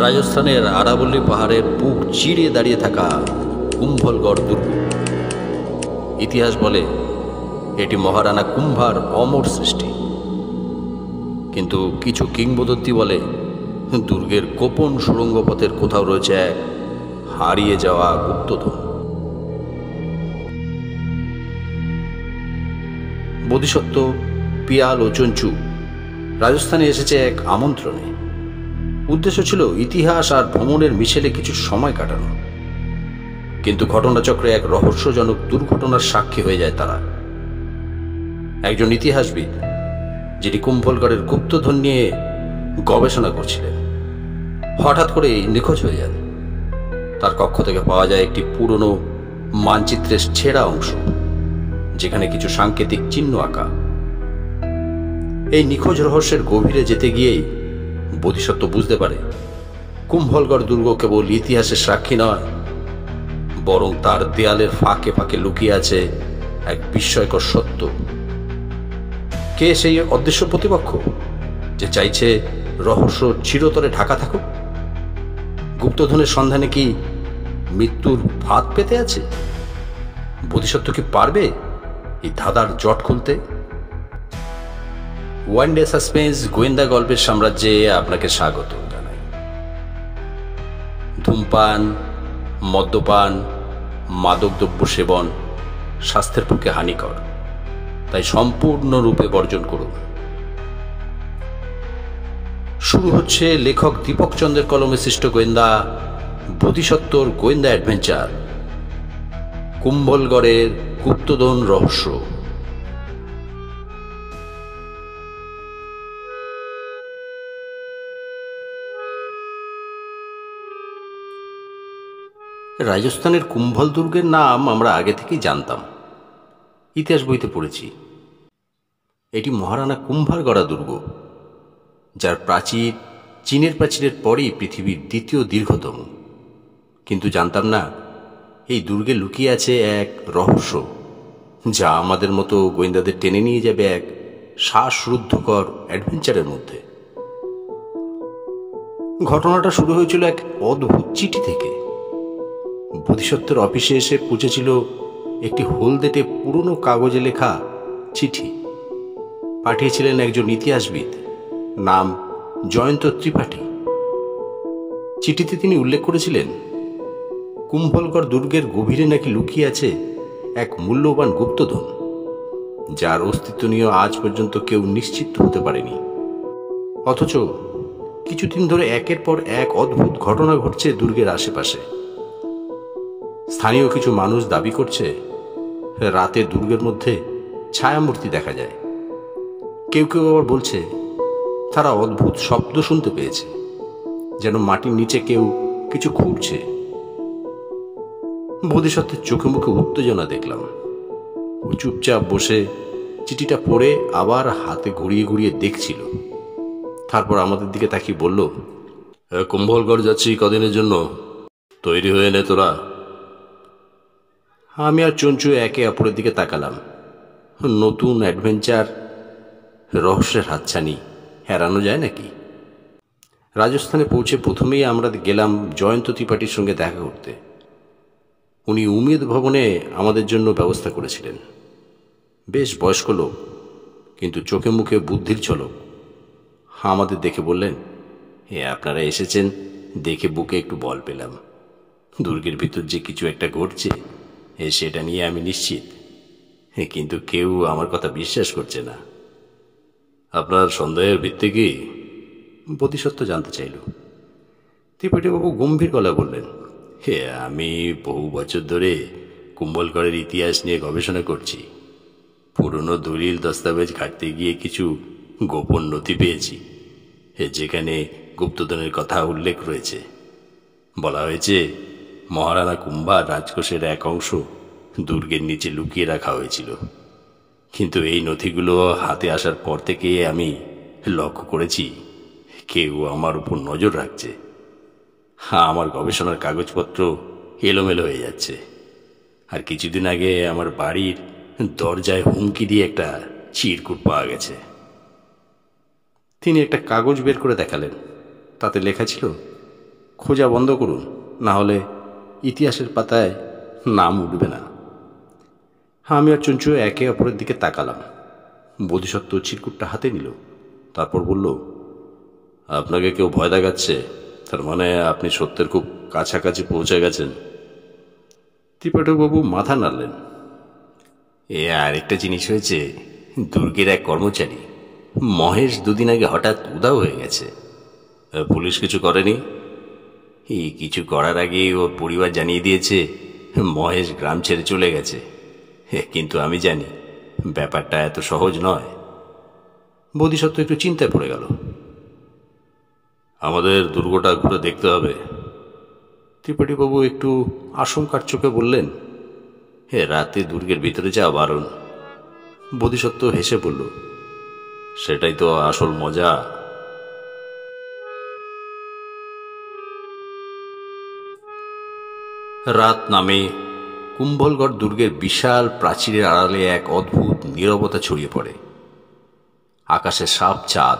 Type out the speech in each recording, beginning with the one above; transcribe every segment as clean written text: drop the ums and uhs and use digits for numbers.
রাজস্থানের আরাবল্লী পাহাড়ের বুক চিরে দাঁড়িয়ে থাকা কুম্ভলগড় দুর্গ। ইতিহাস বলে এটি মহারানা কুম্ভার অমর সৃষ্টি, কিন্তু কিছু কিংবদন্তি বলে দুর্গের গোপন সুড়ঙ্গ পথের কোথাও রয়েছে এক হারিয়ে যাওয়া গুপ্তধন। বোধিসত্ত্ব, পিয়াল ও চঞ্চু রাজস্থানে এসেছে এক আমন্ত্রণে। উদ্দেশ্য ছিল ইতিহাস আর ভ্রমণের মিশেলে কিছু সময় কাটানো, কিন্তু ঘটনাচক্রে এক রহস্যজনক দুর্ঘটনার সাক্ষী হয়ে যায় তারা। একজন ইতিহাসবিদ, যিনি কুম্ভলগড়ের গুপ্তধন নিয়ে গবেষণা করছিলেন, হঠাৎ করে নিখোঁজ হয়ে যান। তার কক্ষ থেকে পাওয়া যায় একটি পুরনো মানচিত্রের ছেঁড়া অংশ, যেখানে কিছু সাংকেতিক চিহ্ন আঁকা। এই নিখোঁজ রহস্যের গভীরে যেতে গিয়েই বোধিসত্ত্ব বুঝতে পারে কুম্ভলগড় দুর্গ কেবল ইতিহাসের সাক্ষী নয়, বরং তার দেয়ালের ফাঁকে ফাঁকে লুকিয়ে আছে এক বিস্ময়কর সত্য। কে সেই অদৃশ্য প্রতিপক্ষ যে চাইছে রহস্য চিরতরে ঢাকা থাকুক? গুপ্তধনের সন্ধানে কি মৃত্যুর ফাঁদ পেতে আছে? বোধিসত্ত্ব কি পারবে এই ধাঁধার জট খুলতে? ওয়ান ডে সাসপেন্স গোয়েন্দা গল্পের সাম্রাজ্যে আপনাকে স্বাগত জানাই। ধূমপান, মদ্যপান, মাদকদ্রব্য সেবন স্বাস্থ্যের পক্ষে হানিকর, তাই সম্পূর্ণরূপে বর্জন করুন। শুরু হচ্ছে লেখক দীপক চন্দ্রের কলমে সৃষ্ট গোয়েন্দা বোধিসত্ত্বর গোয়েন্দা অ্যাডভেঞ্চার, কুম্ভলগড়ের গুপ্তধন রহস্য। রাজস্থানের কুম্ভল দুর্গের নাম আমরা আগে থেকেই জানতাম, ইতিহাস বইতে পড়েছি। এটি মহারানা কুম্ভার গড়া দুর্গ, যার প্রাচীর চীনের প্রাচীরের পরেই পৃথিবীর দ্বিতীয় দীর্ঘতম। কিন্তু জানতাম না এই দুর্গে লুকিয়ে আছে এক রহস্য, যা আমাদের মতো গোয়েন্দাদের টেনে নিয়ে যাবে এক শ্বাসরুদ্ধকর অ্যাডভেঞ্চারের মধ্যে। ঘটনাটা শুরু হয়েছিল এক অদ্ভুত চিঠি থেকে। বোধিসত্ত্বের অফিসে এসে পৌঁছেছিল একটি হলদেটে পুরনো কাগজে লেখা চিঠি। পাঠিয়েছিলেন একজন ইতিহাসবিদ, নাম জয়ন্ত ত্রিপাঠী। চিঠিতে তিনি উল্লেখ করেছিলেন কুম্ভলগড় দুর্গের গভীরে নাকি লুকিয়ে আছে এক মূল্যবান গুপ্তধন, যার অস্তিত্ব নিয়ে আজ পর্যন্ত কেউ নিশ্চিত হতে পারেনি। অথচ কিছুদিন ধরে একের পর এক অদ্ভুত ঘটনা ঘটছে দুর্গের আশেপাশে। স্থানীয় কিছু মানুষ দাবি করছে রাতে দুর্গের মধ্যে ছায়ামূর্তি দেখা যায়। কেউ কেউ আবার বলছে তারা অদ্ভুত শব্দ শুনতে পেয়েছে, যেন মাটির নিচে কেউ কিছু খুঁড়ছে। বোধিসত্ত্বের চোখে মুখে উত্তেজনা দেখলাম। ও চুপচাপ বসে চিঠিটা পড়ে আবার হাতে ঘুরিয়ে ঘুরিয়ে দেখছিল। তারপর আমাদের দিকে তাকিয়ে বলল, কুম্ভলগড় যাচ্ছি কদিনের জন্য, তৈরি হয়ে নে তোরা। আমি আর চঞ্চু একে অপরের দিকে তাকালাম। নতুন অ্যাডভেঞ্চার, রহস্যের হাতছানি এড়ানো যায় নাকি? রাজস্থানে পৌঁছে প্রথমেই আমরা গেলাম জয়ন্ত ত্রিপাঠীর সঙ্গে দেখা করতে। উনি উমেদ ভবনে আমাদের জন্য ব্যবস্থা করেছিলেন। বেশ বয়স্ক লোক, কিন্তু চোখে মুখে বুদ্ধির ঝলক। আমাদের দেখে বললেন, আপনারা এসেছেন দেখে বুকে একটু বল পেলাম। দুর্গের ভিতর যে কিছু একটা ঘটছে সেটা নিয়ে আমি নিশ্চিত, কিন্তু কেউ আমার কথা বিশ্বাস করছে না। আপনার সন্দেহের ভিত্তি কি? বোধিসত্ত্ব জানতে চাইল। ত্রিপাঠীবাবু গম্ভীর গলায় বললেন, আমি বহু বছর ধরে কুম্ভলগড়ের ইতিহাস নিয়ে গবেষণা করছি। পুরনো দলিল দস্তাবেজ ঘাটতে গিয়ে কিছু গোপন নথি পেয়েছি, যেখানে গুপ্তধনের কথা উল্লেখ রয়েছে। বলা হয়েছে মহারানা কুম্ভার রাজকোষের এক অংশ দুর্গের নিচে লুকিয়ে রাখা হয়েছিল। কিন্তু এই নথিগুলো হাতে আসার পর থেকে আমি লক্ষ্য করেছি কেউ আমার উপর নজর রাখছে। আমার গবেষণার কাগজপত্র এলোমেলো হয়ে যাচ্ছে। আর কিছুদিন আগে আমার বাড়ির দরজায় হুমকি দিয়ে একটা চিরকুট পাওয়া গেছে। তিনি একটা কাগজ বের করে দেখালেন। তাতে লেখা ছিল, খোঁজা বন্ধ করুন, না হলে ইতিহাসের পাতায় নাম উঠবে না। আমি আর চঞ্চু একে অপরের দিকে তাকালাম। বোধিসত্ত্ব চিরকুটটা হাতে নিল, তারপর বলল, আপনাকে কেউ ভয় দেখাচ্ছে, তার মানে আপনি সত্যের খুব কাছাকাছি পৌঁছে গেছেন। ত্রিপাঠকবাবু মাথা নাড়লেন। এ আরেকটা জিনিস হয়েছে, দুর্গের এক কর্মচারী মহেশ দুদিন আগে হঠাৎ উধাও হয়ে গেছে। পুলিশ কিছু করেনি। এই কিছু করার আগেই ওর পরিবার জানিয়ে দিয়েছে মহেশ গ্রাম ছেড়ে চলে গেছে। কিন্তু আমি জানি ব্যাপারটা এত সহজ নয়। বোধিসত্ত্ব একটু চিন্তায় পড়ে গেল। আমাদের দুর্গটা ঘুরে দেখতে হবে। ত্রিপাঠীবাবু একটু আশঙ্কার চোখে বললেন, রাতে দুর্গের ভিতরে যাওয়া বারণ। বোধিসত্ত্ব হেসে বলল, সেটাই তো আসল মজা। রাত নামে কুম্ভলগড় দুর্গের বিশাল প্রাচীরের আড়ালে এক অদ্ভুত নীরবতা ছড়িয়ে পড়ে। আকাশে সাফ চাঁদ,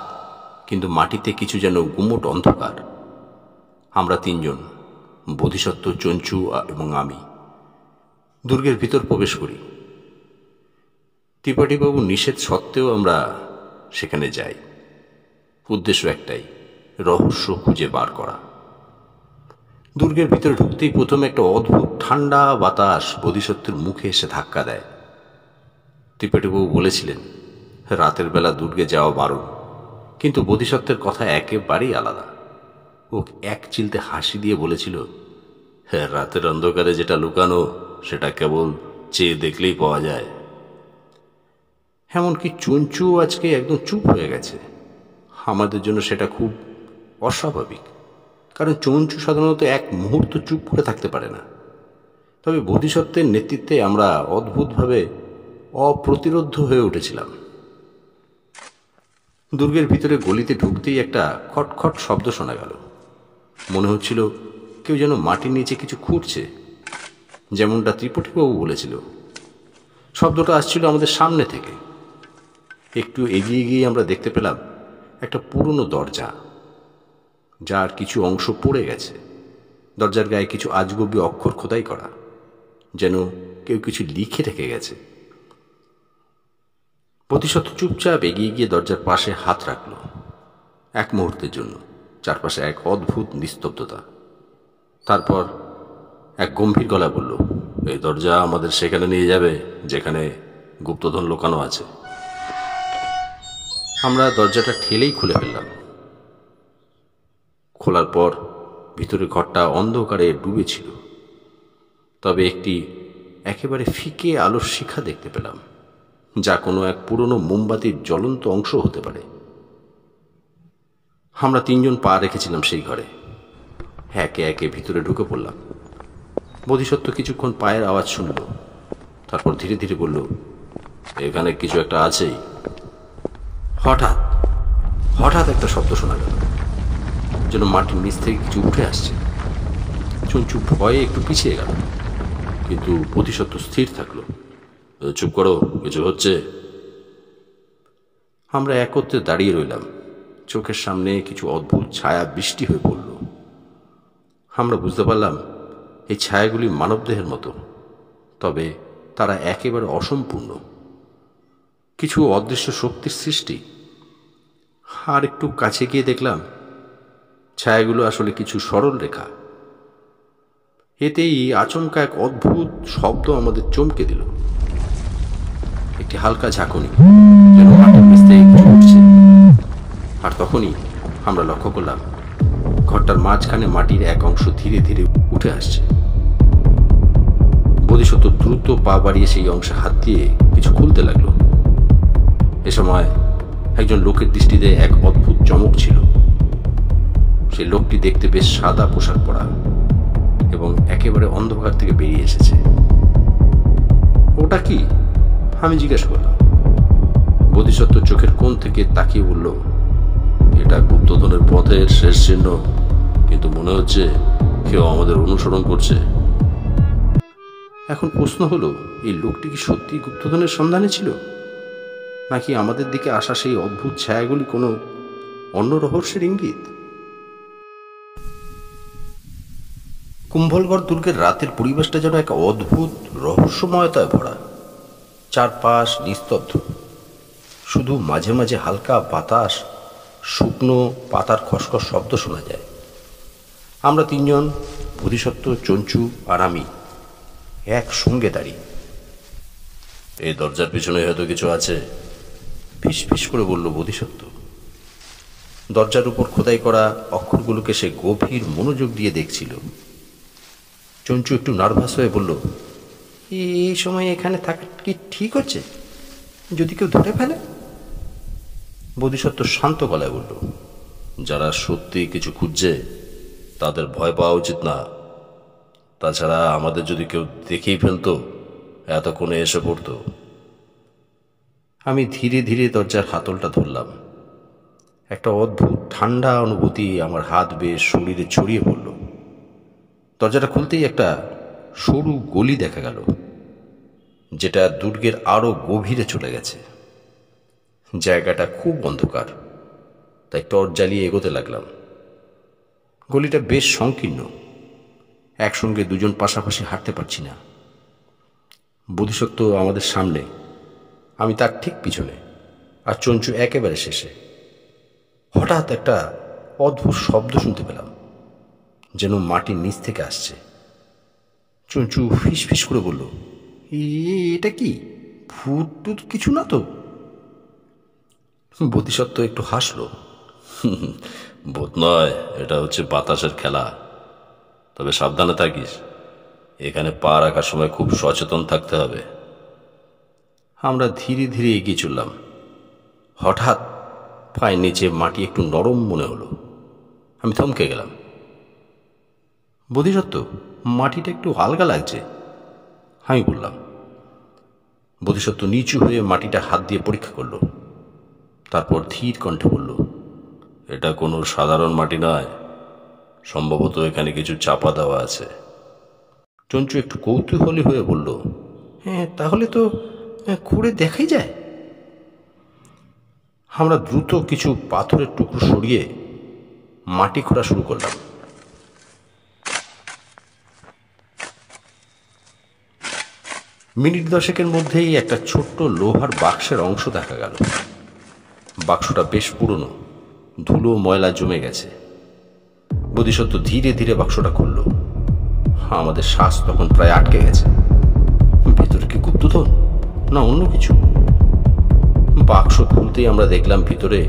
কিন্তু মাটিতে কিছু যেন গুমোট অন্ধকার। আমরা তিনজন, বোধিসত্ত্ব, চঞ্চু এবং আমি, দুর্গের ভিতর প্রবেশ করি। ত্রিপাঠীবাবু নিষেধ সত্ত্বেও আমরা সেখানে যাই। উদ্দেশ্য একটাই, রহস্য খুঁজে বার করা। দুর্গের ভিতরে ঢুকতেই প্রথমে একটা অদ্ভুত ঠান্ডা বাতাস বোধিসত্ত্বের মুখে এসে ধাক্কা দেয়। ত্রিপাঠীবাবু বলেছিলেন রাতের বেলা দুর্গে যাওয়া বারণ, কিন্তু বোধিসত্ত্বের কথা একেবারেই আলাদা। ও এক চিলতে হাসি দিয়ে বলেছিল, রাতের অন্ধকারে যেটা লুকানো সেটা কেবল চেয়ে দেখলেই পাওয়া যায়। এমনকি চঞ্চু আজকে একদম চুপ হয়ে গেছে। আমাদের জন্য সেটা খুব অস্বাভাবিক, কারণ চঞ্চু সাধারণত এক মুহূর্ত চুপ করে থাকতে পারে না। তবে বোধিসত্ত্বের নেতৃত্বে আমরা অদ্ভুতভাবে অপ্রতিরোধ্য হয়ে উঠেছিলাম। দুর্গের ভিতরে গলিতে ঢুকতেই একটা খটখট শব্দ শোনা গেল। মনে হচ্ছিল কেউ যেন মাটির নিচে কিছু খুঁড়ছে, যেমনটা ত্রিপাঠীবাবু বলেছিল। শব্দটা আসছিল আমাদের সামনে থেকে। একটু এগিয়ে গিয়ে আমরা দেখতে পেলাম একটা পুরনো দরজা, যার কিছু অংশ পড়ে গেছে। দরজার গায়ে কিছু আজগুবি অক্ষর খোদাই করা, যেন কেউ কিছু লিখে রেখে গেছে। বোধিসত্ত্ব চুপচাপ এগিয়ে গিয়ে দরজার পাশে হাত রাখল। এক মুহূর্তের জন্য চারপাশে এক অদ্ভুত নিস্তব্ধতা। তারপর এক গম্ভীর গলা বলল, এই দরজা আমাদের সেখানে নিয়ে যাবে যেখানে গুপ্তধন লুকানো আছে। আমরা দরজাটা ঠেলেই খুলে ফেললাম। খোলার পর ভিতরে ঘরটা অন্ধকারে ডুবেছিল। তবে একটি একেবারে ফিকে আলোর শিখা দেখতে পেলাম, যা কোনো এক পুরনো মোমবাতির জ্বলন্ত অংশ হতে পারে। আমরা তিনজন পা রেখেছিলাম সেই ঘরে। একে একে ভিতরে ঢুকে পড়লাম। বোধিসত্ত্ব কিছুক্ষণ পায়ের আওয়াজ শুনল, তারপর ধীরে ধীরে বলল, এখানে কিছু একটা আছেই। হঠাৎ হঠাৎ একটা শব্দ শোনা গেল, যেন মাটির নিচ থেকে কিছু উঠে আসছে। চঞ্চু ভয়ে একটু পিছিয়ে গেল, কিন্তু বোধিসত্ত্ব স্থির থাকলো। চুপ করো, কিছু হচ্ছে। আমরা একত্রে দাঁড়িয়ে রইলাম। চোখের সামনে কিছু অদ্ভুত ছায়া বৃষ্টি হয়ে পড়ল। আমরা বুঝতে পারলাম এই ছায়াগুলি মানবদেহের মতো, তবে তারা একেবারে অসম্পূর্ণ, কিছু অদৃশ্য শক্তির সৃষ্টি। আর একটু কাছে গিয়ে দেখলাম ছায়াগুলো আসলে কিছু সরল রেখা। এতেই আচমকা এক অদ্ভুত শব্দ আমাদের চমকে দিল। একটি হালকা ঝাঁকুনি, যেন মাটির নিচ থেকে কিছু উঠছে। আর তখনই আমরা লক্ষ্য করলাম ঘরটার মাঝখানে মাটির এক অংশ ধীরে ধীরে উঠে আসছে। বোধিসত্ত্ব দ্রুত পা বাড়িয়ে সেই অংশে হাত দিয়ে কিছু খুলতে লাগলো। এ সময় একজন লোকের দৃষ্টিতে এক অদ্ভুত চমক ছিল। সেই লোকটি দেখতে বেশ সাদা পোশাক পরা এবং একেবারে অন্ধকার থেকে বেরিয়ে এসেছে। ওটা কি? আমি জিজ্ঞাসা করলাম। বোধিসত্ত্ব চোখের কোণ থেকে তাকিয়ে বলল, এটা গুপ্তধনের পথের শেষ চিহ্ন, কিন্তু মনে হচ্ছে কেউ আমাদের অনুসরণ করছে। এখন প্রশ্ন হলো, এই লোকটি কি সত্যি গুপ্তধনের সন্ধানে ছিল, নাকি আমাদের দিকে আসা সেই অদ্ভুত ছায়াগুলি কোনো অন্য রহস্যের ইঙ্গিত? কুম্ভলগড় দুর্গের রাতের পরিবেশটা যেন এক অদ্ভুত রহস্যময়তায় ভরা। চারপাশ নিস্তব্ধ, শুধু মাঝে মাঝে হালকা বাতাস, শুকনো পাতার খসখস শব্দ শোনা যায়। আমরা তিনজন, বোধিসত্ত্ব, চঞ্চু আর আমি, একসঙ্গে দাঁড়িয়ে। এই দরজার পিছনে হয়তো কিছু আছে, ফিস ফিস করে বলল বোধিসত্ত্ব। দরজার উপর খোদাই করা অক্ষরগুলোকে সে গভীর মনোযোগ দিয়ে দেখছিল। চঞ্চু একটু নার্ভাস হয়ে বলল, এই সময় এখানে থাকা কি ঠিক হচ্ছে? যদি কেউ ধরে ফেলে? বোধিসত্ত্ব শান্ত গলায় বলল, যারা সত্যি কিছু খুঁজছে তাদের ভয় পাওয়া উচিত না। তাছাড়া আমাদের যদি কেউ দেখেই ফেলতো এতক্ষণে এসে পড়তো। আমি ধীরে ধীরে দরজার হাতলটা ধরলাম। একটা অদ্ভুত ঠান্ডা অনুভূতি আমার হাত বেয়ে শরীরে ছড়িয়ে পড়ল। দরজাটা খুলতেই একটা সরু গলি দেখা গেল, যেটা দুর্গের আরো গভীরে চলে গেছে। জায়গাটা খুব অন্ধকার, তাই টর্চ জ্বালিয়ে এগোতে লাগলাম। গলিটা বেশ সংকীর্ণ, একসঙ্গে দুজন পাশাপাশি হাঁটতে পারছি না। বোধিসত্ত্ব আমাদের সামনে, আমি তার ঠিক পিছনে, আর চঞ্চু একেবারে শেষে। হঠাৎ একটা অদ্ভুত শব্দ শুনতে পেলাম, যেন মাটির নিচ থেকে আসছে। চঞ্চু ফিস ফিস করে বলল, এটা কি? ভূত টুত কিছু না তো? বোধিসত্ত্ব একটু হাসলো, ভূত নয়, এটা হচ্ছে বাতাসের খেলা। তবে সাবধানে থাকিস, এখানে পা রাখার সময় খুব সচেতন থাকতে হবে। আমরা ধীরে ধীরে এগিয়ে চললাম। হঠাৎ পায়ের নিচে মাটি একটু নরম মনে হলো। আমি থমকে গেলাম। বোধিসত্ত্ব, মাটিটা একটু আলগা লাগছে, আমি বললাম। বোধিসত্ত্ব নিচু হয়ে মাটিটা হাত দিয়ে পরীক্ষা করল, তারপর ধীর কণ্ঠে বলল, এটা কোনো সাধারণ মাটি নয়, সম্ভবত এখানে কিছু চাপা দেওয়া আছে। চঞ্চু একটু কৌতূহলী হয়ে বলল, হ্যাঁ, তাহলে তো খুঁড়ে দেখাই যায়। আমরা দ্রুত কিছু পাথরের টুকরো সরিয়ে মাটি খোঁড়া শুরু করলাম। মিনিট দশেকের মধ্যেই একটা ছোট্ট লোহার বাক্সের অংশ দেখা গেল। বাক্সটা বেশ পুরনো, ধুলো ময়লা জমে গেছে। বোধিসত্ত্ব ধীরে ধীরে বাক্সটা খুলল। আমাদের শ্বাস তখন প্রায় আটকে গেছে। ভেতরে কি গুপ্তধন না অন্য কিছু? বাক্স খুলতেই আমরা দেখলাম ভিতরে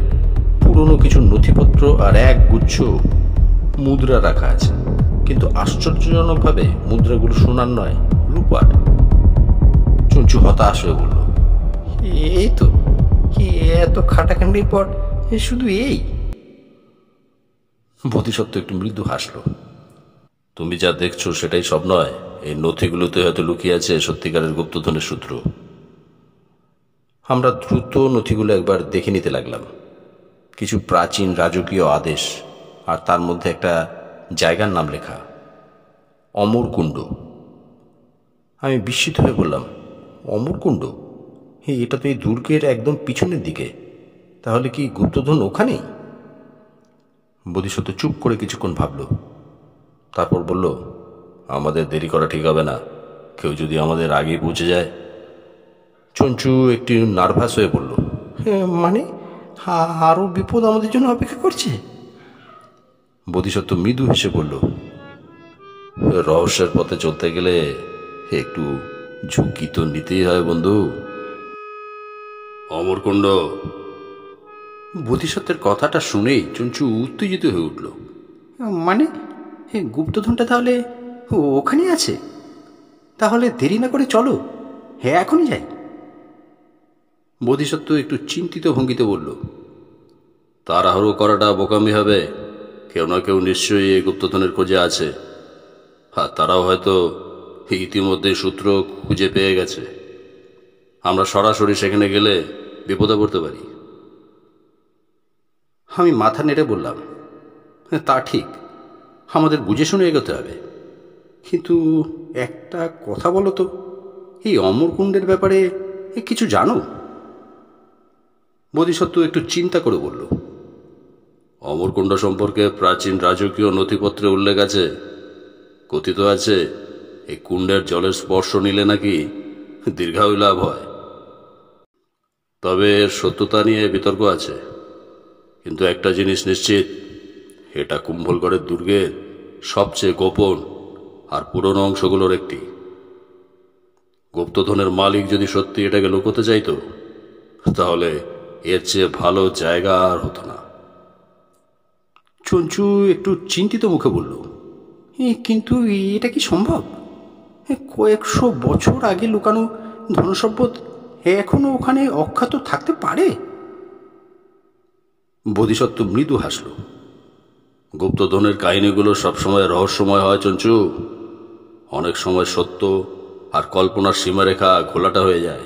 পুরনো কিছু নথিপত্র আর এক গুচ্ছ মুদ্রা রাখা আছে, কিন্তু আশ্চর্যজনকভাবে মুদ্রাগুলো সোনার নয়, রূপার। চঞ্চু হতাশ হয়ে বলল, এই তো, এত খাটাখাটির পর শুধু এই? বোধিসত্ত্ব একটু মৃদু হাসল, তুমি যা দেখছো সেটাই সব নয়, এই নথিগুলোতে হয়তো লুকিয়ে আছে সত্যিকারের গুপ্তধনের সূত্র। আমরা দ্রুত নথিগুলো একবার দেখে নিতে লাগলাম। কিছু প্রাচীন রাজকীয় আদেশ, আর তার মধ্যে একটা জায়গার নাম লেখা, অমরকুণ্ড। আমি বিস্মিত হয়ে বললাম, অমরকুণ্ড? এটা তো এই দুর্গের একদম পিছনের দিকে, তাহলে কি গুপ্তধন ওখানেই? বোধিসত্ত্ব চুপ করে কিছুক্ষণ ভাবল, তারপর বলল, আমাদের দেরি করা ঠিক হবে না, কেউ যদি আমাদের আগে পৌঁছে যায়। চঞ্চু একটু নার্ভাস হয়ে বলল, মানে আরো বিপদ আমাদের জন্য অপেক্ষা করছে? বোধিসত্ত্ব মৃদু হেসে বলল, রহস্যের পথে চলতে গেলে একটু ঝুঁকি তো নিতেই হয় বন্ধু। অমরকুণ্ড। বোধিসত্ত্বের কথাটা শুনেই চঞ্চু উত্তেজিত হয়ে উঠল, মানে গুপ্তধনটা তাহলে ওখানে আছে? তাহলে দেরি না করে চলো, হ্যাঁ এখনই যাই। বোধিসত্ত্ব একটু চিন্তিত ভঙ্গিতে বলল, তাড়াহুড়ো করাটা বোকামি হবে। কেউ না কেউ নিশ্চয়ই এই গুপ্তধনের খোঁজে আছে, আর তারাও হয়তো ইতিমধ্যে সূত্র খুঁজে পেয়ে গেছে। আমরা সরাসরি সেখানে গেলে বিপদে পড়তে পারি। আমি মাথা নেড়ে বললাম, তা ঠিক, আমাদের বুঝে শুনে এগোতে হবে। কিন্তু একটা কথা বলো তো, এই অমরকুণ্ডের ব্যাপারে কিছু জানো? বোধিসত্ত্ব একটু চিন্তা করে বলল, অমরকুণ্ড সম্পর্কে প্রাচীন রাজকীয় নথিপত্রে উল্লেখ আছে কথিত আছে এই কুণ্ডের জলের স্পর্শ নিলে নাকি দীর্ঘায়ু লাভ হয়। তবে এর সত্যতা নিয়ে বিতর্ক আছে, কিন্তু একটা জিনিস নিশ্চিত, এটা কুম্ভলগড়ের দুর্গের সবচেয়ে গোপন আর পুরনো অংশগুলোর একটি। গুপ্তধনের মালিক যদি সত্যি এটাকে লুকোতে চাইতো, তাহলে এর চেয়ে ভালো জায়গা আর হতো না। চঞ্চু একটু চিন্তিত মুখে বলল, কিন্তু এটা কি সম্ভব? কয়েকশো বছর আগে লুকানো ধনসম্পদ এখনো ওখানে অক্ষত থাকতে পারে? বোধিসত্ত্ব মৃদু হাসল। গুপ্তধনের কাহিনীগুলো সবসময় রহস্যময় হয় চঞ্চু। অনেক সময় সত্য আর কল্পনার সীমারেখা ঘোলাটা হয়ে যায়,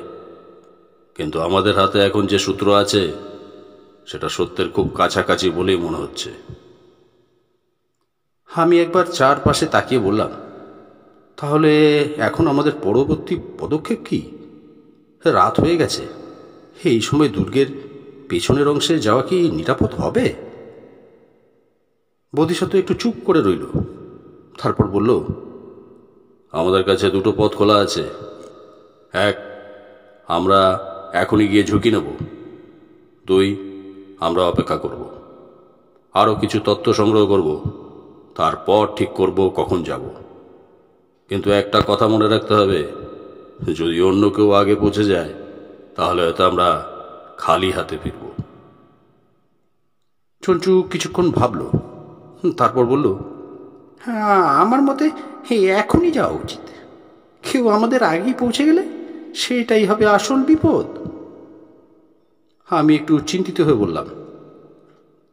কিন্তু আমাদের হাতে এখন যে সূত্র আছে সেটা সত্যের খুব কাছাকাছি বলেই মনে হচ্ছে। আমি একবার চারপাশে তাকিয়ে বললাম, তাহলে এখন আমাদের পরবর্তী পদক্ষেপ কি? রাত হয়ে গেছে, এই সময় দুর্গের পেছনের অংশে যাওয়া কি নিরাপদ হবে? বোধিসত্ত্ব একটু চুপ করে রইল, তারপর বলল, আমাদের কাছে দুটো পথ খোলা আছে। এক, আমরা এখনই গিয়ে ঝুঁকি নেব। দুই, আমরা অপেক্ষা করব, আরও কিছু তথ্য সংগ্রহ করব, তারপর ঠিক করব কখন যাব। কিন্তু একটা কথা মনে রাখতে হবে, যদি অন্য কেউ আগে পৌঁছে যায় তাহলে হয়তো আমরা খালি হাতে ফিরব। চঞ্চু কিছুক্ষণ ভাবল, তারপর বলল, হ্যাঁ, আমার মতে এখনই যাওয়া উচিত। কেউ আমাদের আগেই পৌঁছে গেলে সেটাই হবে আসল বিপদ। আমি একটু চিন্তিত হয়ে বললাম,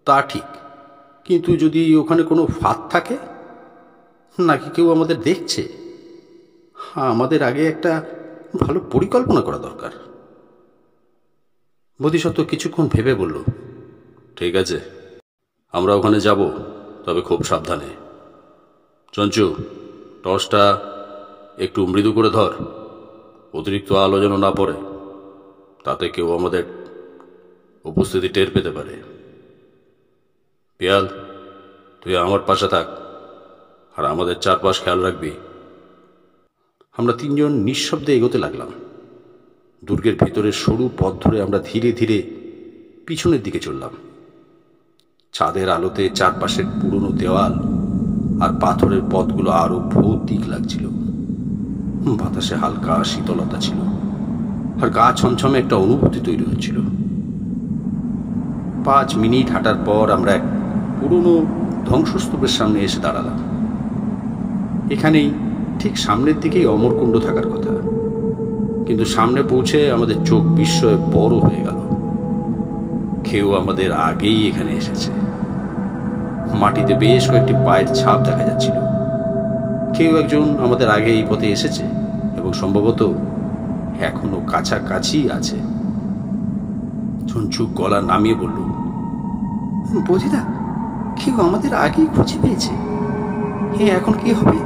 তা ঠিক, কিন্তু যদি ওখানে কোনো ফাঁদ থাকে, নাকি কেউ আমাদের দেখছে, আমাদের আগে একটা ভালো পরিকল্পনা করা দরকার। বোধিসত্ত্ব কিছুক্ষণ ভেবে বলল, ঠিক আছে, আমরা ওখানে যাব, তবে খুব সাবধানে। চঞ্চু, টর্চটা একটু মৃদু করে ধর, অতিরিক্ত আলো যেন না পড়ে, তাতে কেউ আমাদের উপস্থিতি টের পেতে পারে। পিয়াল, তুই আমার পাশে থাক আর আমাদের চারপাশ খেয়াল রাখবি। আমরা তিনজন নিঃশব্দে এগোতে লাগলাম। দুর্গের ভিতরে সরু পথ ধরে আমরা ধীরে ধীরে পিছনের দিকে চললাম। চাঁদের আলোতে চারপাশের পুরনো দেওয়াল আর পাথরের পথগুলো আরো ভৌতিক লাগছিল। বাতাসে হালকা শীতলতা ছিল, আর গা ছমছমে একটা অনুভূতি তৈরি হচ্ছিল। 5 মিনিট হাঁটার পর আমরা এক পুরনো ধ্বংসস্তূপের সামনে এসে দাঁড়ালাম। এখানেই ঠিক সামনের দিকেই অমরকুণ্ড থাকার কথা, কিন্তু সামনে পৌঁছে আমাদের চোখ বিস্ময়ে বড় হয়ে গেল। কেউ আমাদের আগেই এখানে এসেছে। মাটিতে বেশ কয়েকটি পায়ের ছাপ দেখা যাচ্ছিল। কেউ একজন আমাদের আগে এই পথে এসেছে এবং সম্ভবত এখনো কাছাকাছি আছে। চঞ্চু গলা নামিয়ে বলল, বোধিদা, কেউ আমাদের আগেই খুঁজে পেয়েছে। এখন কি হবে?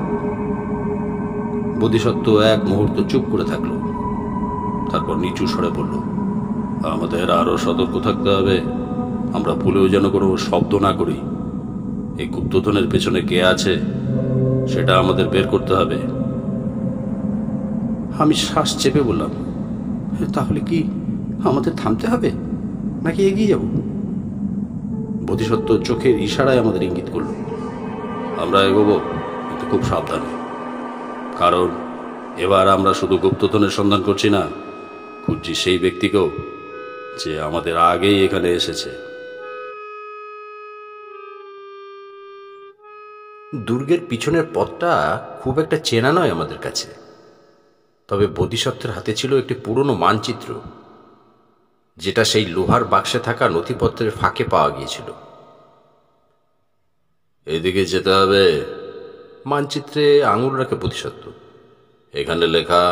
বোধিসত্ত্ব এক মুহূর্ত চুপ করে থাকলো, তারপর নিচু স্বরে বলল, আমাদের আরো সতর্ক থাকতে হবে। আমরা ভুলেও যেন কোনো শব্দ না করি। এই গুপ্তধনের পেছনে কে আছে সেটা আমাদের বের করতে হবে। আমি শ্বাস চেপে বললাম, তাহলে কি আমাদের থামতে হবে নাকি এগিয়ে যাব? বোধিসত্ত্ব চোখের ইশারায় আমাদের ইঙ্গিত করল, আমরা এগোবো, কিন্তু খুব সাবধানে। কারণ এবার আমরা শুধু গুপ্তধনের সন্ধান করছি না, খুঁজছি সেই ব্যক্তিকেও যে আমাদের আগেই এখানে এসেছে। দুর্গের পিছনের পথটা খুব একটা চেনা নয় আমাদের কাছে, তবে বোধিসত্ত্বের হাতে ছিল একটি পুরনো মানচিত্র, যেটা সেই লোহার বাক্সে থাকা নথিপত্রের ফাঁকে পাওয়া গিয়েছিল। এদিকে যেতে হবে। মানচিত্রে আঙুল রাখে বোধিসত্ত্ব। এখানে লেখা,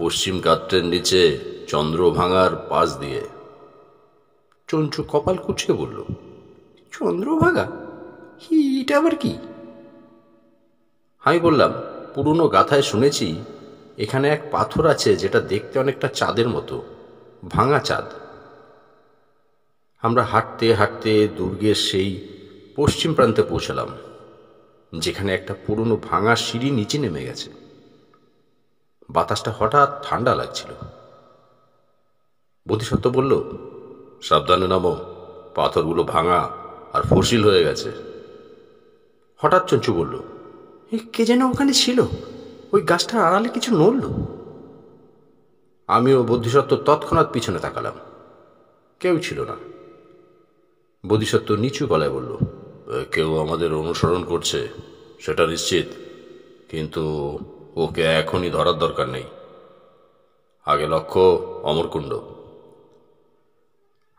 পশ্চিম গাত্রের নিচে চন্দ্রভাঙার পাশ দিয়ে। চঞ্চু কপাল কুঁচকে বলল, চন্দ্রভাগা? এটা আবার কি? আমি বললাম, পুরনো গাথায় শুনেছি এখানে এক পাথর আছে যেটা দেখতে অনেকটা চাঁদের মতো, ভাঙা চাঁদ। আমরা হাঁটতে হাঁটতে দুর্গের সেই পশ্চিম প্রান্তে পৌঁছলাম। যেখানে একটা পুরনো ভাঙা সিঁড়ি নিচে নেমে গেছে। বাতাসটা হঠাৎ ঠান্ডা লাগছিল। বোধিসত্ত্ব বলল, সাবধানে নামো, পাথরগুলো ভাঙা আর ফসিল হয়ে গেছে। হঠাৎ চঞ্চু বলল, কে যেন ওখানে ছিল, ওই গাছটার আড়ালে কিছু নড়ল। আমিও বোধিসত্ত্ব তৎক্ষণাৎ পিছনে তাকালাম। কেউ ছিল না। বোধিসত্ত্ব নিচু গলায় বলল, কেউ আমাদের অনুসরণ করছে সেটা নিশ্চিত, কিন্তু ওকে এখনই ধরার দরকার নেই। আগে লক্ষ্য অমরকুণ্ড।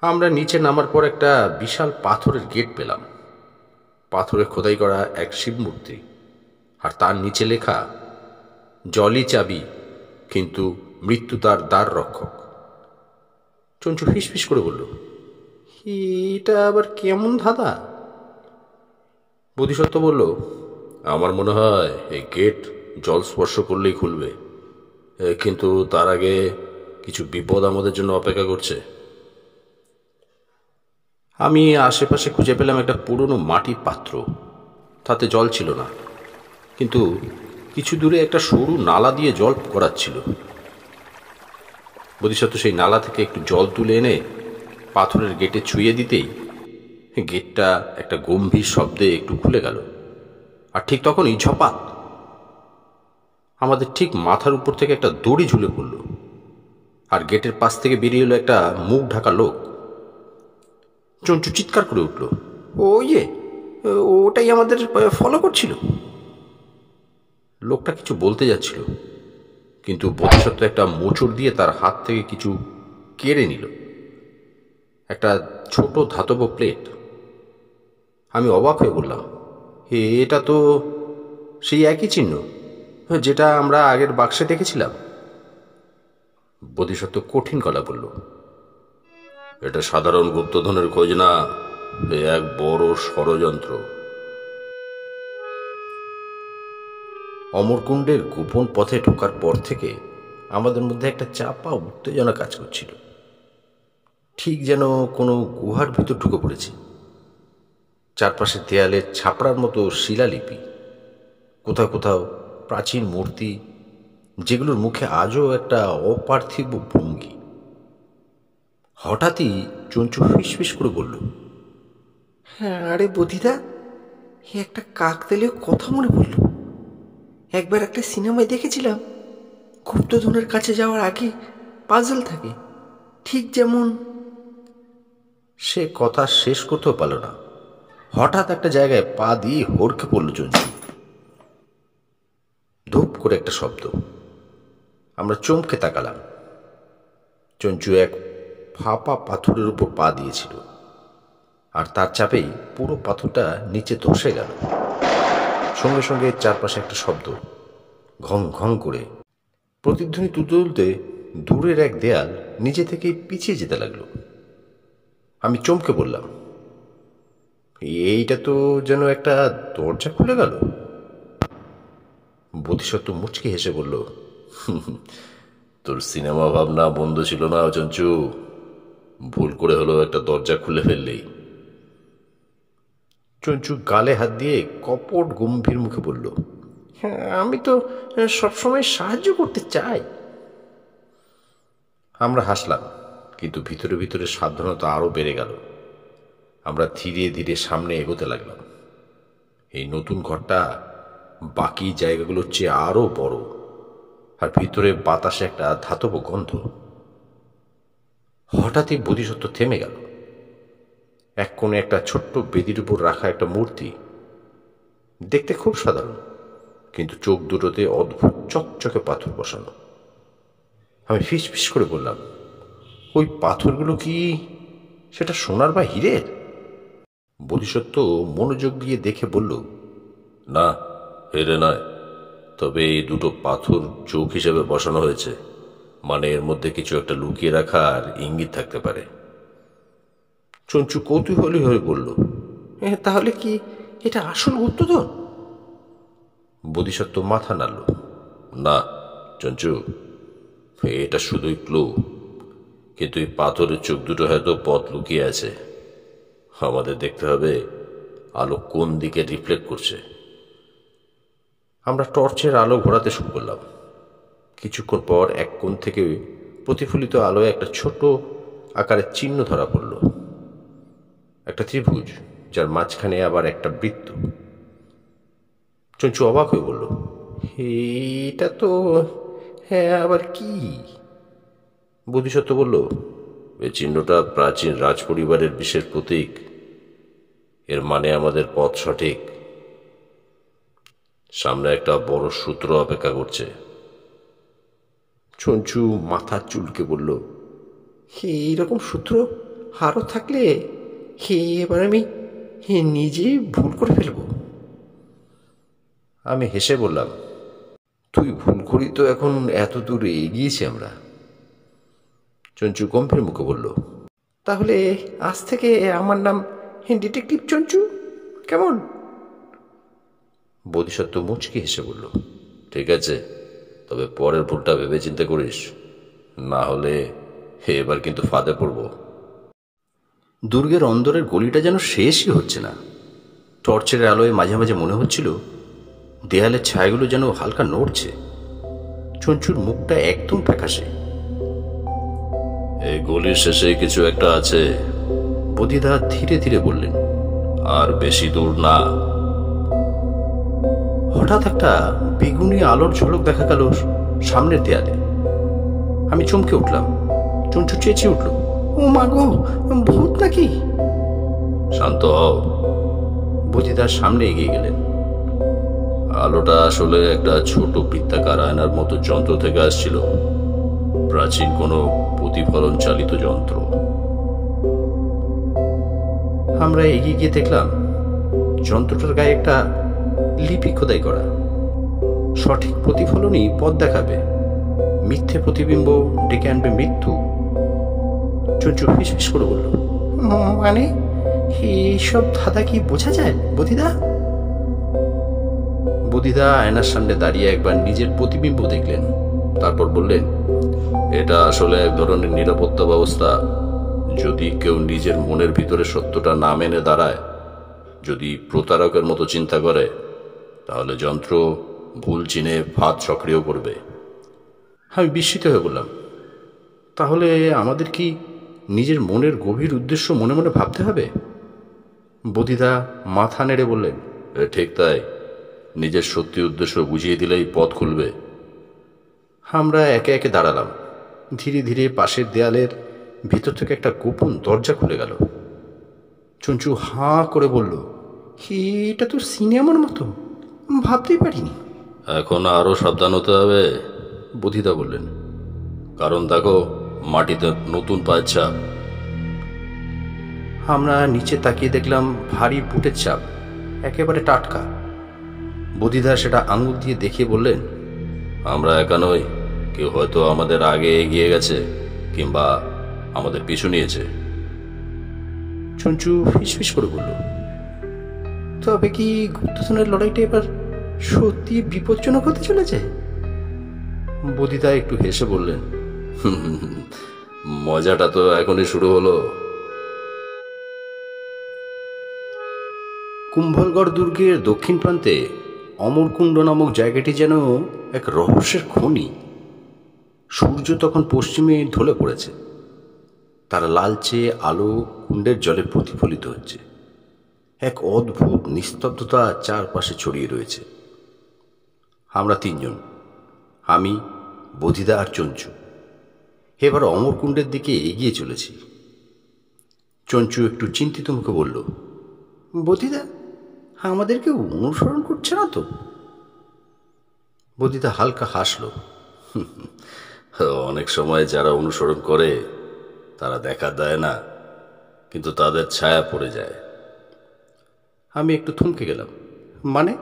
আমরা নিচে নামার পর একটা বিশাল পাথরের গেট পেলাম। পাথরে খোদাই করা এক শিব মূর্তি, আর তার নিচে লেখা, জলই চাবি কিন্তু মৃত্যু তার দ্বার রক্ষক। চঞ্চু ফিসফিস করে বলল, এটা আবার কেমন ধাঁধা? বোধিসত্ত্ব বলল, আমার মনে হয় এই গেট জল স্পর্শ করলেই খুলবে, কিন্তু তার আগে কিছু বিপদ আমাদের জন্য অপেক্ষা করছে। আমি আশেপাশে খুঁজে পেলাম একটা পুরনো মাটির পাত্র। তাতে জল ছিল না, কিন্তু কিছু দূরে একটা সরু নালা দিয়ে জল গড়াচ্ছিল। বোধিসত্ত্ব সেই নালা থেকে একটু জল তুলে এনে পাথরের গেটে ছুঁয়ে দিতেই গেটটা একটা গম্ভীর শব্দে একটু খুলে গেল। আর ঠিক তখনই ঝপাত, আমাদের ঠিক মাথার উপর থেকে একটা দড়ি ঝুলে পড়ল, আর গেটের পাশ থেকে বেরিয়ে এলো একটা মুখ ঢাকা লোক। চঞ্চু চিৎকার করে উঠল, ওটাই আমাদের ফলো করছিল। লোকটা কিছু বলতে যাচ্ছিল, কিন্তু বোধিসত্ত্ব একটা মোচড় দিয়ে তার হাত থেকে কিছু কেড়ে নিল, একটা ছোট ধাতব প্লেট। আমি অবাক হয়ে বললাম, এটা তো সেই একই চিহ্ন যেটা আমরা আগের বাক্সে দেখেছিলাম। বোধিসত্ত্ব কঠিন গলা বলল, এটা সাধারণ গুপ্তধনের খোঁজ না, এক বড় ষড়যন্ত্র। অমরকুণ্ডের গোপন পথে ঢোকার পর থেকে আমাদের মধ্যে একটা চাপা উত্তেজনা কাজ করছিল, ঠিক যেন কোনো গুহার ভিতর ঢুকে পড়েছি। চারপাশে দেয়ালে ছাপড়ার মতো শিলালিপি, কোথাও কোথাও প্রাচীন মূর্তি, যেগুলোর মুখে আজও একটা অপার্থিব ভঙ্গি। হঠাৎই চঞ্চু ফিসফিস করে বলল, হ্যাঁ, আরে বোধিদা, একটা কাকতালীয় কথা মনে পড়ল। একবার একটা সিনেমায় দেখেছিলাম, গুপ্তধনের কাছে যাওয়ার আগে পাজল থাকে, ঠিক যেমন। সে কথা শেষ করতেও পারল না। হঠাৎ একটা জায়গায় পা দিয়ে হড়কে পড়ল চঞ্চু। ধূপ করে একটা শব্দ। আমরা চমকে তাকালাম। চঞ্চু এক ফাঁপা পাথরের উপর পা দিয়েছিল, আর তার চাপেই পুরো পাথরটা নিচে ধসে গেল। সঙ্গে সঙ্গে চারপাশে একটা শব্দ, ঘং ঘং করে। প্রতিধ্বনি তুলতে তুলতে দূরের এক দেয়াল নিজে থেকেই পিছিয়ে যেতে লাগলো। আমি চমকে বললাম, এইটা তো যেন একটা দরজা খুলে গেল। বোধিসত্ত্ব মুচকি হেসে বলল, তোর সিনেমা ভাবনা বন্ধ ছিল না চঞ্চু, ভুল করে হলো একটা দরজা খুলে ফেললেই। চঞ্চু গালে হাত দিয়ে কপট গম্ভীর মুখে বলল, হ্যাঁ, আমি তো সবসময় সাহায্য করতে চাই। আমরা হাসলাম, কিন্তু ভিতরে ভিতরে সাবধানতা আরো বেড়ে গেল। আমরা ধীরে ধীরে সামনে এগোতে লাগলাম। এই নতুন ঘরটা বাকি জায়গাগুলোর চেয়ে আরো বড়, আর ভিতরে বাতাসে একটা ধাতব গন্ধ। হঠাৎই বোধিসত্ত্ব থেমে গেল। এক কোণে একটা ছোট্ট বেদির উপর রাখা একটা মূর্তি, দেখতে খুব সাধারণ, কিন্তু চোখ দুটোতে অদ্ভুত চকচকে পাথর বসানো। আমি ফিসফিস করে বললাম, ওই পাথরগুলো কি সেটা সোনার বা হীরের? বোধিসত্ত্ব মনোযোগ দিয়ে দেখে বলল, না, হেরে নয়, তবে এই দুটো পাথর চোখ হিসেবে বসানো হয়েছে, মানে এর মধ্যে কিছু একটা লুকিয়ে রাখার ইঙ্গিত থাকতে পারে। চঞ্চু কৌতূহলী হয়ে বলল, তাহলে কি এটা আসল গুপ্তধন? বোধিসত্ত্ব মাথা নাড়ল, না চঞ্চু, এটা শুধুই ক্লু, কিন্তু এই পাথরের চোখ দুটো হয়তো পথ লুকিয়ে আছে। আমাদের দেখতে হবে আলো কোন দিকে রিফ্লেক্ট করছে, আমরা টর্চের আলো ঘোরাতে শুরু করলাম। কিছুক্ষণ পর এক কোণ থেকে প্রতিফলিত আলোয় একটা ছোট আকারের চিহ্ন ধরা পড়ল, একটা ত্রিভুজ, যার মাঝখানে আবার একটা বৃত্ত। চঞ্চু অবাক হয়ে বলল, এটা তো, হ্যাঁ আবার কি? বোধিসত্ত্ব বলল, এই চিহ্নটা প্রাচীন রাজ পরিবারের বিশেষ প্রতীক। এর মানে আমাদের পথ সঠিক। সামনে একটা বড় সূত্র অপেক্ষা করছে। চঞ্চু মাথা চুলকে বলল, এইরকম সূত্র আরও থাকলে এবার আমি নিজেই ভুল করে ফেলব। আমি হেসে বললাম, তুই ভুল করি তো এখন এত দূরে এগিয়েছি আমরা। চঞ্চু গম্ভীর মুখে বলল, তাহলে আজ থেকে আমার নাম ডিটেকটিভ চঞ্চু, কেমন? বোধিসত্ত্ব মুচকি হেসে বলল, ঠিক আছে, তবে পরের ভুলটা ভেবে চিন্তা করিস, না হলে এবার কিন্তু ফাঁদে পড়ব। দুর্গের অন্দরের গলিটা যেন শেষই হচ্ছে না। টর্চের আলোয় মাঝে মাঝে মনে হচ্ছিল দেয়ালের ছায়াগুলো যেন হালকা নড়ছে। চঞ্চুর মুখটা একদম ফ্যাকাশে। এই গলির শেষে কিছু একটা আছে, বোধিদা ধীরে ধীরে বললেন, আর বেশি দূর না। হঠাৎ একটা বেগুনি আলোর ঝলক দেখা গেল সামনের দেয়ালে। আমি চমকে উঠলাম। চঞ্চু চেঁচিয়ে উঠল, ও মা গো, ভূত নাকি? শান্ত হও। বোধিদার সামনে এগিয়ে গেলেন। আলোটা আসলে একটা ছোট বৃত্তাকার আয়নার মতো যন্ত্র থেকে আসছিল, প্রাচীন কোনো প্রতিফলন চালিত যন্ত্র। আমরা এগিয়ে গিয়ে দেখলাম যন্ত্রটার গায়ে একটা লিপি খোদাই করা। সঠিক প্রতিফলনই পথ দেখাবে, মিথ্যে প্রতিবিম্ব ডেকে আনবে মৃত্যু। চঞ্চু ফিসফিস করে বলল, মানে এইসব ধাঁধা কি বোঝা যায় বোধিদা? বোধিদা আয়নার সামনে দাঁড়িয়ে একবার নিজের প্রতিবিম্ব দেখলেন, তারপর বললেন, এটা আসলে এক ধরনের নিরাপত্তা ব্যবস্থা। যদি কেউ নিজের মনের ভিতরে সত্যটা না মেনে দাঁড়ায়, যদি প্রতারকের মতো চিন্তা করে, তাহলে যন্ত্র ভুল চিনে ফাঁদ সক্রিয় করবে। আমি বিস্মিত হয়ে বললাম, তাহলে আমাদের কি নিজের মনের গভীর উদ্দেশ্য মনে মনে ভাবতে হবে? বোধিদা মাথা নেড়ে বললেন, ঠিক তাই, নিজের সত্যি উদ্দেশ্য বুঝিয়ে দিলেই পথ খুলবে। আমরা একে একে দাঁড়ালাম। ধীরে ধীরে পাশের দেয়ালের ভিতর থেকে একটা গোপন দরজা খুলে গেল। চঞ্চু হাঁ করে বলল, এটা তো সিনেমার মতো, ভাবতেই পারিনি। এখন আরো সাবধান হতে হবে, বোধিদা বললেন, কারণ দেখো মাটিতে নতুন পায়ের ছাপ। আমরা নিচে তাকিয়ে দেখলাম ভারী বুটের চাপ, একেবারে টাটকা। বোধিদা সেটা আঙুল দিয়ে দেখিয়ে বললেন, আমরা একা নই, কেউ হয়তো আমাদের আগে এগিয়ে গেছে কিংবা আমাদের পিছু নিয়েছে। চঞ্চু ফিসফিস করে বলল, তবে কি গুপ্তধনের লড়াইটা এবার সত্যি বিপজ্জনক হতে চলেছে? বোধিদা একটু হেসে বললেন, মজাটা তো এখনই শুরু হলো। কুম্ভলগড় দুর্গের দক্ষিণ প্রান্তে অমরকুণ্ড নামক জায়গাটি যেন এক রহস্যের খনি। সূর্য তখন পশ্চিমে ঢলে পড়েছে, তার লালচে আলো কুণ্ডের জলে প্রতিফলিত হচ্ছে। এক অদ্ভুত নিস্তব্ধতা চারপাশে ছড়িয়ে রয়েছে। আমরা তিনজন, আমি, বোধিদা আর চঞ্চু, এবার অমরকুণ্ডের দিকে এগিয়ে চলেছি। চঞ্চু একটু চিন্তিত মুখে বলল, বোধিদা, আমাদেরকে অনুসরণ করছে না তো? বোধিদা হালকা হাসল, অনেক সময় যারা অনুসরণ করে তারা দেখা দেয় না, কিন্তু তাদের ছায়া পড়ে যায়। আমি একটু থমকে গেলাম, মানে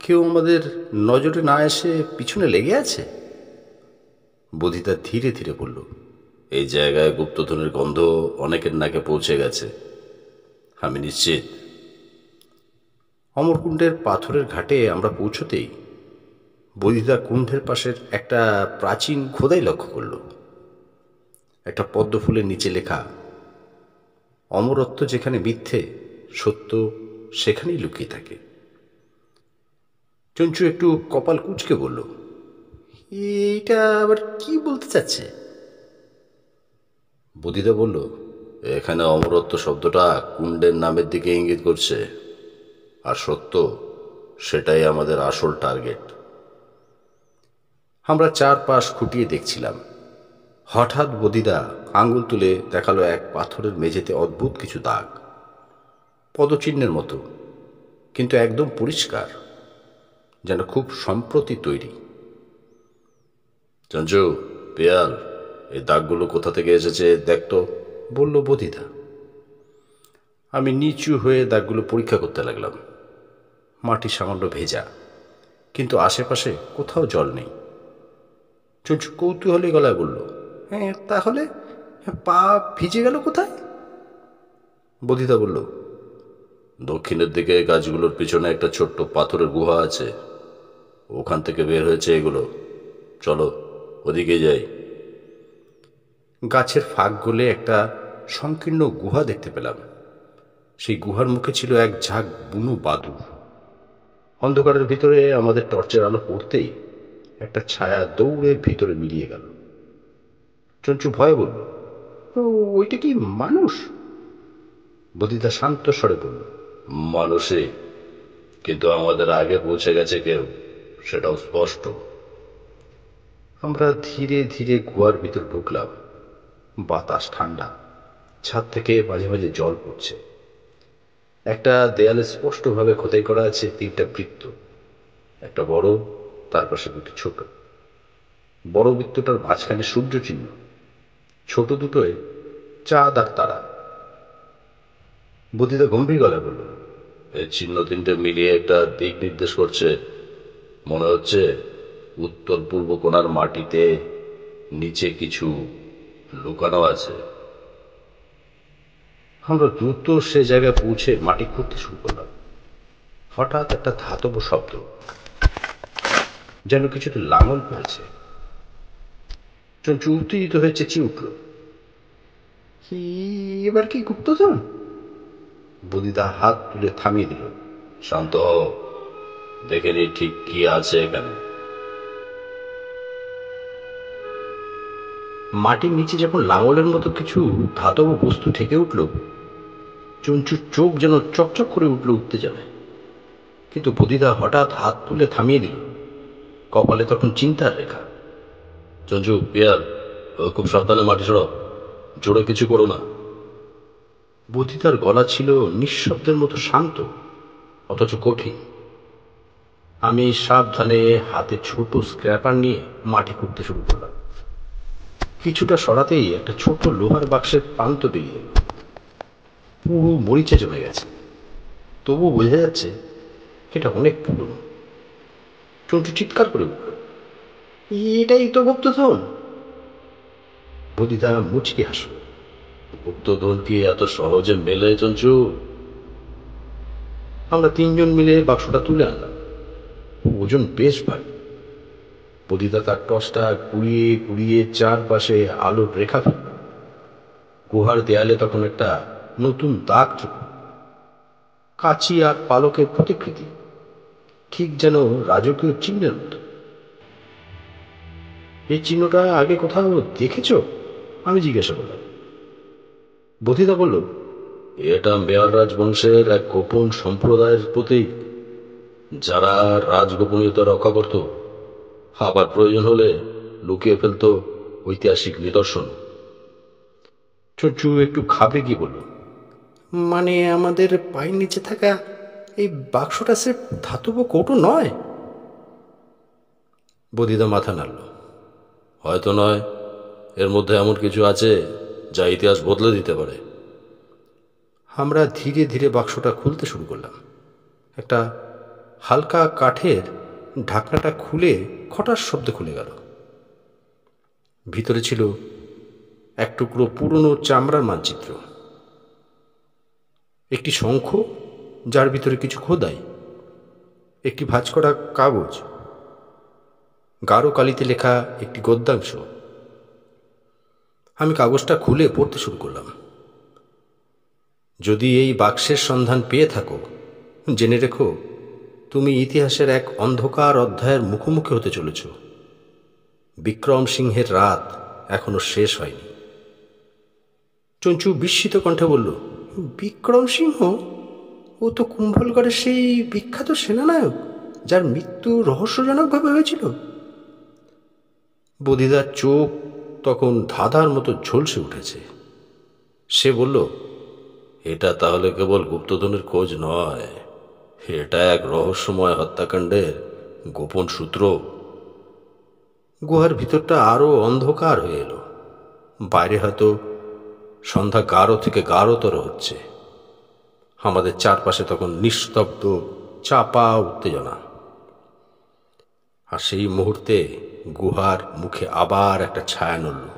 কেউ আমাদের নজরে না এসে পিছনে লেগে আছে? বোধিদা ধীরে ধীরে বলল, এই জায়গায় গুপ্তধনের গন্ধ অনেকের নাকে পৌঁছে গেছে, আমি নিশ্চিত। অমরকুণ্ডের পাথরের ঘাটে আমরা পৌঁছতেই বোধিদা কুণ্ডের পাশের একটা প্রাচীন খোদাই লক্ষ্য করল। একটা পদ্ম ফুলের নিচে লেখা, অমরত্ব যেখানে মিথ্যে, সত্য সেখানেই লুকিয়ে থাকে। চঞ্চু একটু কপাল কুঁচকে বলল, এইটা আবার কি বলতে চাচ্ছে? বুধিদা বলল, এখানে অমরত্ব শব্দটা কুণ্ডের নামের দিকে ইঙ্গিত করছে, আর সত্য সেটাই আমাদের আসল টার্গেট। আমরা চারপাশ খুঁটিয়ে দেখছিলাম। হঠাৎ বদিদা আঙুল তুলে দেখালো এক পাথরের মেঝেতে অদ্ভুত কিছু দাগ, পদচিহ্নের মতো, কিন্তু একদম পরিষ্কার, যেন খুব সম্প্রতি তৈরি। চঞ্চু, পেয়াল, এই দাগগুলো কোথা থেকে এসেছে দেখতো, বলল বদিদা। আমি নিচু হয়ে দাগগুলো পরীক্ষা করতে লাগলাম। মাটি সামান্য ভেজা, কিন্তু আশেপাশে কোথাও জল নেই। চঞ্চু কৌতূহলী গলায় বলল, হ্যাঁ তাহলে পা ভিজে গেল কোথায়? বদিদা বলল, দক্ষিণের দিকে গাছগুলোর পিছনে একটা ছোট্ট পাথরের গুহা আছে, ওখান থেকে বের হয়েছে এগুলো। চলো ওদিকে যাই। গাছের ফাঁক গলে একটা সংকীর্ণ গুহা দেখতে পেলাম। সেই গুহার মুখে ছিল এক ঝাঁক বুনো বাদুড়। অন্ধকারের ভিতরে আমাদের টর্চের আলো পড়তেই একটা ছায়া দৌড়ে ভিতরে মিলিয়ে গেল। চঞ্চু ভয়ে বলল, ওইটা কি মানুষ? বদিদা শান্ত স্বরে বলল, মানুষই, কিন্তু আমাদের আগে পৌঁছে গেছে কেউ, সেটাও স্পষ্ট। আমরা ধীরে ধীরে গুহার ভিতর ঢুকলাম। বাতাস ঠান্ডা, ছাদ থেকে মাঝে মাঝে জল পড়ছে। একটা দেয়ালে স্পষ্টভাবে খোদাই করা আছে 3টা বৃত্ত, একটা বড়, তার পাশে 2টি ছোট। বড় বৃত্তটার মাঝখানে সূর্য চিহ্ন, ছোট দুটোয় চাঁদ আর তারা। বুদ্ধিদা গম্ভীর গলায় বলল, এই চিহ্ন 3টে মিলিয়ে একটা দিক নির্দেশ করছে। মনে হচ্ছে উত্তর পূর্ব কোণার মাটিতে নিচে কিছু লুকানো আছে। আমরা দ্রুত সে জায়গায় পৌঁছে মাটি খুঁড়তে শুরু করলাম। হঠাৎ একটা ধাতব শব্দ, যেন কিছুতে লাঙল পড়েছে। চঞ্চু উত্তেজিত হয়ে চেঁচিয়ে উঠল, এবার কি গুপ্তধন? বদিদা হাত তুলে থামিয়ে দিল, শান্ত হও, দেখে নি ঠিক কি আছে এখানে। মাটির নিচে যখন লাঙলের মতো কিছু ধাতব বস্তু ঠেকে উঠল, চঞ্চুর চোখ যেন চকচক করে উঠল উত্তেজনায়। কিন্তু বদিদা হঠাৎ হাত তুলে থামিয়ে দিল, কপালে তখন চিন্তার রেখা। চঞ্চু, পিয়ার, খুব সাবধানে মাটি সরাও, জোরে কিছু করো না। বদিদার গলা ছিল নিঃশব্দের মতো শান্ত, অথচ কঠিন। আমি সাবধানে হাতে ছোট স্ক্র্যাপার নিয়ে মাটি খুঁড়তে শুরু করলাম। কিছুটা সরাতেই একটা ছোট লোহার বাক্সের প্রান্ত বেরিয়ে এলো। পুরো মরিচে জমে গেছে, তবু বোঝা যাচ্ছে এটা অনেক পুরনো। চঞ্চু চিৎকার করে উঠল, এটাই তো গুপ্তধন। বদিদা মুচকি হাসল, গুপ্তধন কি এত সহজে মেলে চঞ্চু? আমরা 3জন মিলে বাক্সটা তুলে আনলাম। ওজন বেশ ভারী। বদিদা তার টর্চটা ঘুরিয়ে ঘুরিয়ে চারপাশে আলোর রেখা ফেলল। গুহার দেয়ালে তখন একটা নতুন দাগ চোখে, কাঁচি আর পালকের প্রতিকৃতি, ঠিক যেন রাজকীয় চিহ্নের মতো। এই চিহ্নটা আগে কোথাও দেখেছ? আমি জিজ্ঞাসা করলাম। বদিদা বলল, এটা মেয়ার রাজবংশের এক গোপন সম্প্রদায়ের প্রতীক, যারা রাজগোপনীয়তা রক্ষা করত, আবার প্রয়োজন হলে লুকিয়ে ফেলত ঐতিহাসিক নিদর্শন। চঞ্চু একটু খাবে গিয়ে বলল, মানে আমাদের পায়ের নিচে থাকা এই বাক্সটা সে ধাতব কৌটো নয়? বদিদা মাথা নাড়ল, হয়তো নয়, এর মধ্যে এমন কিছু আছে যা ইতিহাস বদলে দিতে পারে। আমরা ধীরে ধীরে বাক্সটা খুলতে শুরু করলাম। একটা হালকা কাঠের ঢাকনাটা খুলে খটাস শব্দে খুলে গেল। ভিতরে ছিল এক টুকরো পুরনো চামড়ার মানচিত্র, একটি শঙ্খ যার ভিতরে কিছু খোদাই, একটি ভাঁজ করা কাগজ, গাঢ় কালিতে লেখা একটি গদ্যাংশ। আমি কাগজটা খুলে পড়তে শুরু করলাম। যদি এই বাক্সের সন্ধান পেয়ে থাকো, জেনে রেখো তুমি ইতিহাসের এক অন্ধকার অধ্যায়ের মুখোমুখি হতে চলেছ। বিক্রম সিংহের রাত এখনো শেষ হয়নি। চঞ্চু বিস্মিত কণ্ঠে বলল, বিক্রম সিংহ? ও তো কুম্ভলগড়ের সেই বিখ্যাত সেনানায়ক যার মৃত্যু রহস্যজনকভাবে হয়েছিল। বদিদার চোখ তখন ধাঁধার মতো ঝলসে উঠেছে। সে বলল, এটা তাহলে কেবল গুপ্তধনের খোঁজ নয়, এটা এক রহস্যময় হত্যাকাণ্ডের গোপন সূত্র। গুহার ভিতরটা আরো অন্ধকার হয়ে এলো। বাইরে হয়তো সন্ধ্যা গাঢ় থেকে গাঢ়তর হচ্ছে। আমাদের চারপাশে তখন নিস্তব্ধ চাপা উত্তেজনা। আর সেই মুহূর্তে গুহার মুখে আবার একটা ছায়া নড়ল।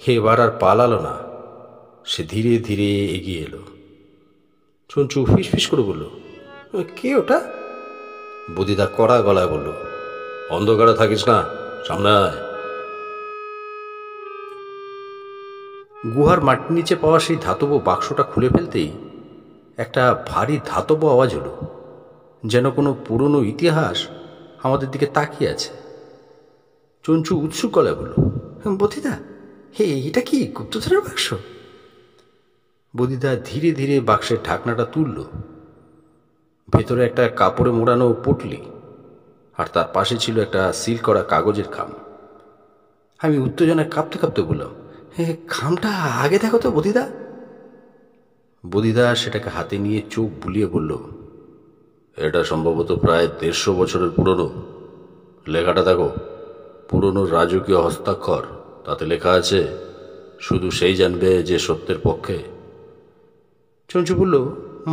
এবার আর পালালো না, সে ধীরে ধীরে এগিয়ে এলো। চঞ্চু ফিস ফিস করে বলল, কে ওটা? বুদিদা কড়া গলায় বলল, অন্ধকারে থাকিস না, সামনে আয়। গুহার মাটির নিচে পাওয়া সেই ধাতব বাক্সটা খুলে ফেলতেই একটা ভারী ধাতব আওয়াজ হলো, যেন কোনো পুরনো ইতিহাস আমাদের দিকে তাকিয়ে আছে। চঞ্চু উৎসুক গলায় বলল, বদিদা, হে, এটা কি গুপ্তধনের বাক্স? বদিদা ধীরে ধীরে বাক্সের ঢাকনাটা তুলল। ভেতরে একটা কাপড়ে মোড়ানো পুটলি, আর তার পাশে ছিল একটা সিল করা কাগজের খাম। আমি উত্তেজনায় কাঁপতে কাঁপতে বললাম, খামটা আগে দেখো তো বদিদা। বদিদা সেটাকে হাতে নিয়ে চোখ বুলিয়ে বলল, এটা সম্ভবত প্রায় 150 বছরের পুরনো। লেখাটা দেখো, পুরনো রাজকীয় হস্তাক্ষর। তাতে লেখা আছে, শুধু সেই জানবে যে সত্যের পক্ষে। চঞ্চু বলল,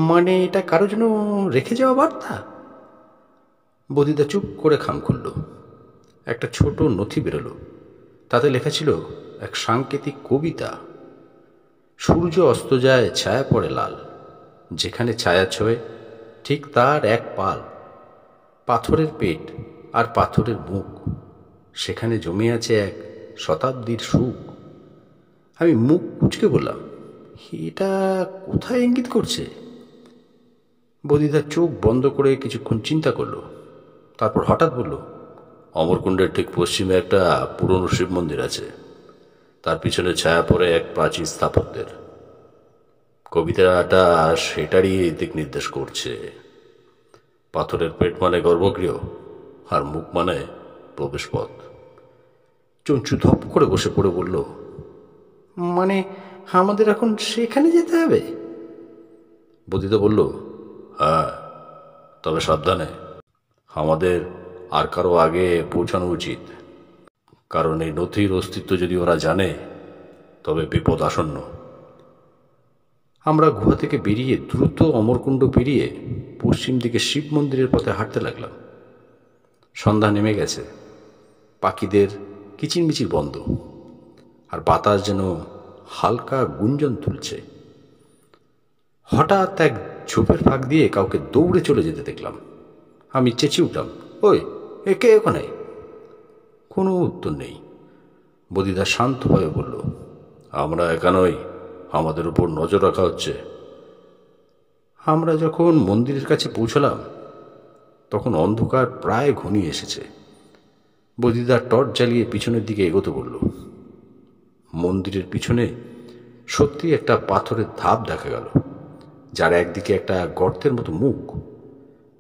মানে এটা কারো জন্য রেখে যাওয়া বার্তা? বদিদা চুপ করে খাম খুলল। একটা ছোট নথি বেরোলো। তাতে লেখা ছিল এক সাংকেতিক কবিতা। সূর্য অস্ত যায়, ছায়া পড়ে লাল, যেখানে ছায়া ছোঁয় ঠিক তার এক পাল। পাথরের পেট আর পাথরের মুখ, সেখানে জমে আছে এক শতাব্দীর সুখ। আমি মুখ কুঁচকে বললাম, এটা কোথায় ইঙ্গিত করছে? বদিদা চোখ বন্ধ করে কিছুক্ষণ চিন্তা করলো, তারপর হঠাৎ বলল, অমরকুণ্ডের ঠিক পশ্চিমে একটা পুরনো শিব মন্দির আছে। তার পিছনে ছায়া পড়ে এক প্রাচীন স্থাপত্যের। কবিতাটা সেটারই দিক নির্দেশ করছে। পাথরের পেট মানে গর্ভগৃহ, আর মুখ মানে প্রবেশপথ। চঞ্চু ধপ করে বসে পড়ে বলল, মানে আমাদের এখন সেখানে যেতে হবে? বদিদা বলল, হ্যাঁ, তবে সাবধানে। আমাদের আর কারো আগে পৌঁছানো উচিত, কারণ এই নথির অস্তিত্ব যদি ওরা জানে, তবে বিপদ আসন্ন। আমরা গুহা থেকে বেরিয়ে দ্রুত অমরকুণ্ড পেরিয়ে পশ্চিম দিকে শিব মন্দিরের পথে হাঁটতে লাগলাম। সন্ধ্যা নেমে গেছে। পাখিদের কিচিরমিচির বন্ধ, আর বাতাস যেন হালকা গুঞ্জন তুলছে। হঠাৎ এক ঝোপের ফাঁক দিয়ে কাউকে দৌড়ে চলে যেতে দেখলাম। আমি চেঁচিয়ে উঠলাম, ওই, কে ওখানে? কোনো উত্তর নেই। বদিদা শান্তভাবে বলল, আমরা একা নই, আমাদের উপর নজর রাখা হচ্ছে। আমরা যখন মন্দিরের কাছে পৌঁছলাম, তখন অন্ধকার প্রায় ঘনিয়ে এসেছে। বদিদা টর্চ জ্বালিয়ে পিছনের দিকে এগোতে বলল। মন্দিরের পিছনে সত্যি একটা পাথরের ধাপ দেখা গেল, যার একদিকে একটা গর্তের মতো মুখ।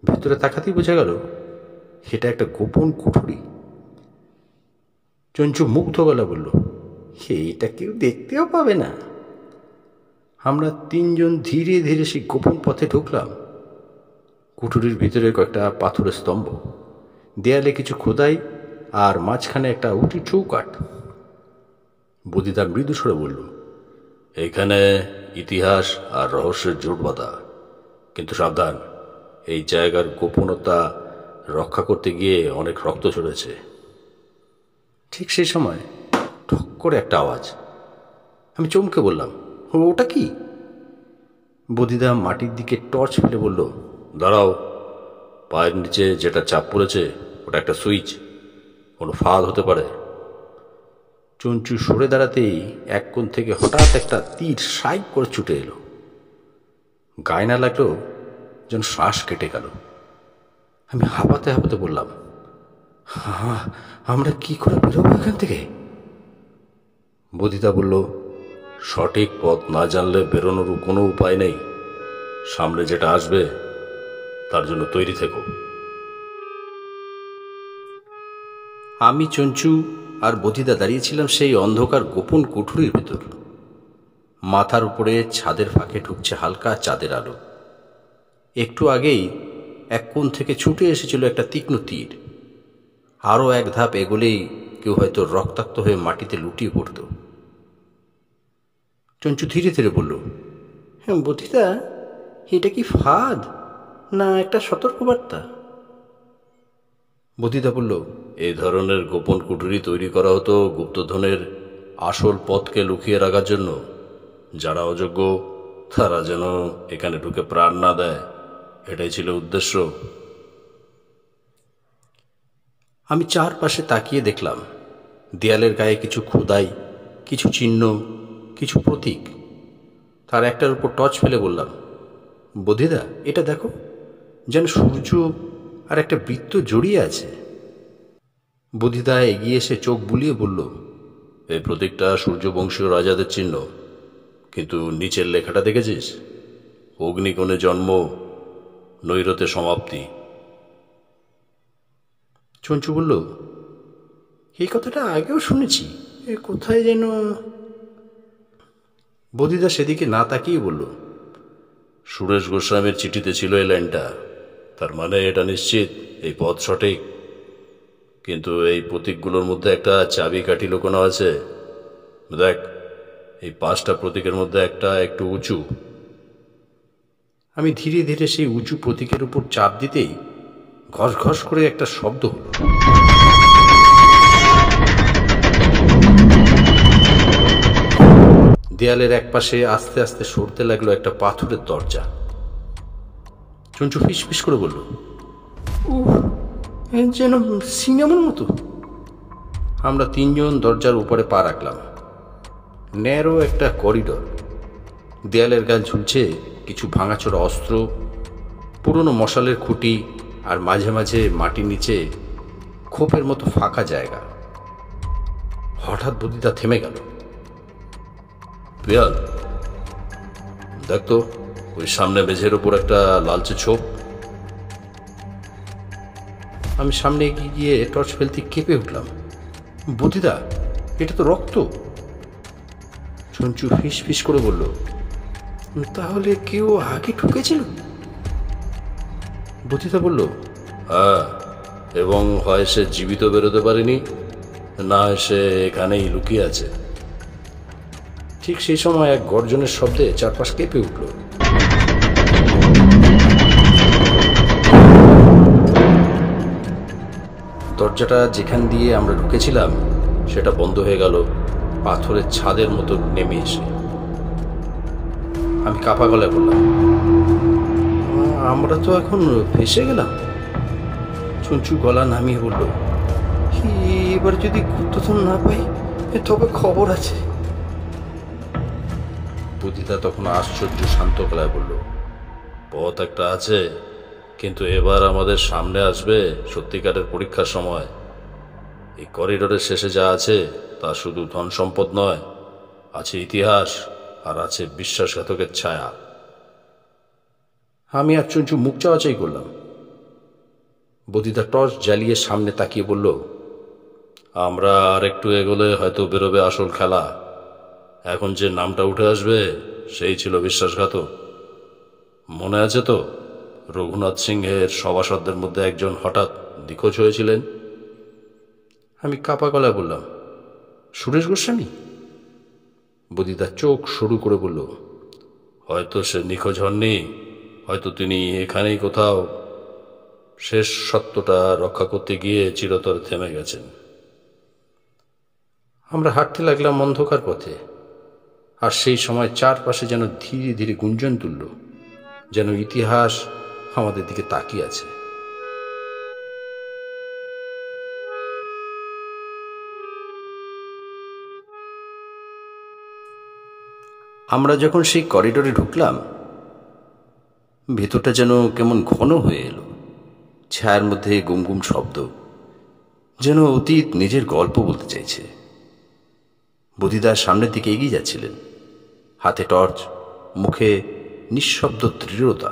ভেতরে তাকাতেই বোঝা গেল এটা একটা গোপন কুঠুরি। চঞ্চু মুগ্ধ গলা বলল, এটা কেউ দেখতেও পাবে না। আমরা তিনজন ধীরে ধীরে সেই গোপন পথে ঢুকলাম। কুঠুরির ভিতরে কয়েকটা পাথরের স্তম্ভ, দেয়ালে কিছু খোদাই, আর মাঝখানে একটা উঁচু চৌকাঠ। বদিদা মৃদু স্বরে বলল, এইখানে ইতিহাস আর রহস্যের জোট বাঁধা। কিন্তু সাবধান, এই জায়গার গোপনতা রক্ষা করতে গিয়ে অনেক রক্ত ঝরেছে। ঠিক সেই সময় ঠক করে একটা আওয়াজ। আমি চমকে বললাম, ওটা কি? বদিদা মাটির দিকে টর্চ ফেলে বলল, দাঁড়াও, পায়ের নিচে যেটা চাপ পড়েছে ওটা একটা সুইচ, কোনো ফাঁদ হতে পারে। চঞ্চু সরে দাঁড়াতেই এক কোণ থেকে হঠাৎ একটা তীর সাইক করে ছুটে এলো। গায়ে না লাগলো, যেন শ্বাস কেটে গেল। আমি হাঁপাতে হাঁপাতে বললাম, আমরা কি করে বেরোবো এখান থেকে? বদিতা বলল, সঠিক পথ না জানলে বেরোনোর কোনো উপায় নেই। সামনে যেটা আসবে তার জন্য তৈরি থেকো। আমি, চঞ্চু আর বদিদা দাঁড়িয়েছিলাম সেই অন্ধকার গোপন কুঠুরির ভেতর। মাথার উপরে ছাদের ফাঁকে ঢুকছে হালকা চাঁদের আলো। একটু আগেই এক কোণ থেকে ছুটে এসেছিল একটা তীক্ষ্ণ তীর। আরও এক ধাপ এগোলেই কেউ হয়তো রক্তাক্ত হয়ে মাটিতে লুটিয়ে পড়ত। চঞ্চু ধীরে ধীরে বলল, বদিদা, এটা কি ফাঁদ না একটা সতর্কবার্তা? বদিদা বলল, এই ধরনের গোপন কুঠুরি তৈরি করা হতো গুপ্তধনের আসল পথকে লুকিয়ে রাখার জন্য। যারা অযোগ্য তারা যেন এখানে ঢুকে প্রাণ না দেয়, এটাই ছিল উদ্দেশ্য। আমি চারপাশে তাকিয়ে দেখলাম দেয়ালের গায়ে কিছু খোদাই, কিছু চিহ্ন, কিছু প্রতীক। তার একটার উপর টর্চ ফেলে বললাম, বদিদা, এটা দেখো, যেন সূর্য আর একটা বৃত্ত জড়িয়ে আছে। বদিদা এগিয়ে এসে চোখ বুলিয়ে বলল, এই প্রতীকটা সূর্যবংশীয় রাজাদের চিহ্ন, কিন্তু নিচের লেখাটা দেখেছিস? অগ্নিকোণে জন্ম, নৈরতে সমাপ্তি। চঞ্চু বলল, এই কথাটা আগেও শুনেছি, এ কোথায় যেন। বদিদা সেদিকে না তাকিয়ে বলল, সুরেশ গোস্বামীর চিঠিতে ছিল এই লাইনটা। তার মানে এটা নিশ্চিত এই পথ সঠিক। কিন্তু এই প্রতীকগুলোর মধ্যে একটা চাবিকাঠি লুকোনো আছে। দেখ, এই 5টা প্রতীকের মধ্যে একটা একটু উঁচু। আমি ধীরে ধীরে সেই উঁচু প্রতীকের উপর চাপ দিতেই ঘস ঘস করে একটা শব্দ হল। দেয়ালের একপাশে আস্তে আস্তে সরতে লাগলো একটা পাথরের দরজা। চঞ্চু ফিস ফিস করে বলল, যেন সিনেমার মতো। আমরা 3 জন দরজার উপরে পা রাখলাম। ন্যারো একটা করিডর। দেয়ালের গায়ে ঝুলছে কিছু ভাঙাচোরা অস্ত্র, পুরনো মশালের খুঁটি, আর মাঝে মাঝে মাটির নিচে খোপের মতো ফাঁকা জায়গা। হঠাৎ বদিদা থেমে গেল। পিয়াল, দেখ তো, ওই সামনে মেঝের উপর একটা লালচে ছোপ। আমি সামনে এগিয়ে গিয়ে টর্চ ফেলতে কেঁপে উঠলাম, বদিদা, এটা তো রক্ত। চঞ্চু ফিস ফিস করে বলল, তাহলে কেউ আগে ঢুকেছিল? বদিদা বলল, হ্যাঁ, এবং হয় সে জীবিত বেরোতে পারেনি, না সে এখানেই লুকিয়ে আছে। ঠিক সেই সময় এক গর্জনের শব্দে চারপাশ কেঁপে উঠল। দরজাটা যেখান দিয়ে আমরা ঢুকেছিলাম সেটা বন্ধ হয়ে গেল পাথরের ছাদের মতো নেমে এসে। আমি কাপা গলায় বললাম, আমরা তো এখন ফেসে গেলাম। চঞ্চু গলা নামিয়ে বলল, এবার যদি গুপ্তধন না পাই তবে খবর আছে। বুদ্ধিতা তখন আশ্চর্য শান্ত গলায় বলল, পথ একটা আছে, কিন্তু এবার আমাদের সামনে আসবে সত্যিকারের পরীক্ষার সময়। এই করিডোরের শেষে যা আছে তা শুধু ধন সম্পদ নয়, আছে ইতিহাস আর আছে বিশ্বাসঘাতকের ছায়া। আমি আর চঞ্চু মুখ চাওয়াচাই করলাম। বদিদা টর্চ জ্বালিয়ে সামনে তাকিয়ে বলল, আমরা আর একটু এগোলে হয়তো বেরোবে আসল খেলা। এখন যে নামটা উঠে আসবে সেই ছিল বিশ্বাসঘাতক। মনে আছে তো, রঘুনাথ সিংহের সভাসদদের মধ্যে একজন হঠাৎ নিখোঁজ হয়েছিলেন? আমি কাপা গলায় বললাম, সুরেশ গোস্বামী? বদিদা চোখ সরু করে বলল, হয়তো সে নিখোঁজ হননি, হয়তো তিনি এখানেই কোথাও শেষ সত্যটা রক্ষা করতে গিয়ে চিরতরে থেমে গেছেন। আমরা হাঁটতে লাগলাম অন্ধকার পথে, আর সেই সময় চারপাশে যেন ধীরে ধীরে গুঞ্জন তুলল, যেন ইতিহাস আমাদের দিকে তাকিয়ে আছে। আমরা যখন সেই করিডোরে ঢুকলাম, ভেতরটা যেন কেমন ঘন হয়ে এলো। ছায়ার মধ্যে গুমগুম শব্দ, যেন অতীত নিজের গল্প বলতে চাইছে। বুধিদার সামনের দিকে এগিয়ে যাচ্ছিলেন, হাতে টর্চ, মুখে নিঃশব্দ দৃঢ়তা।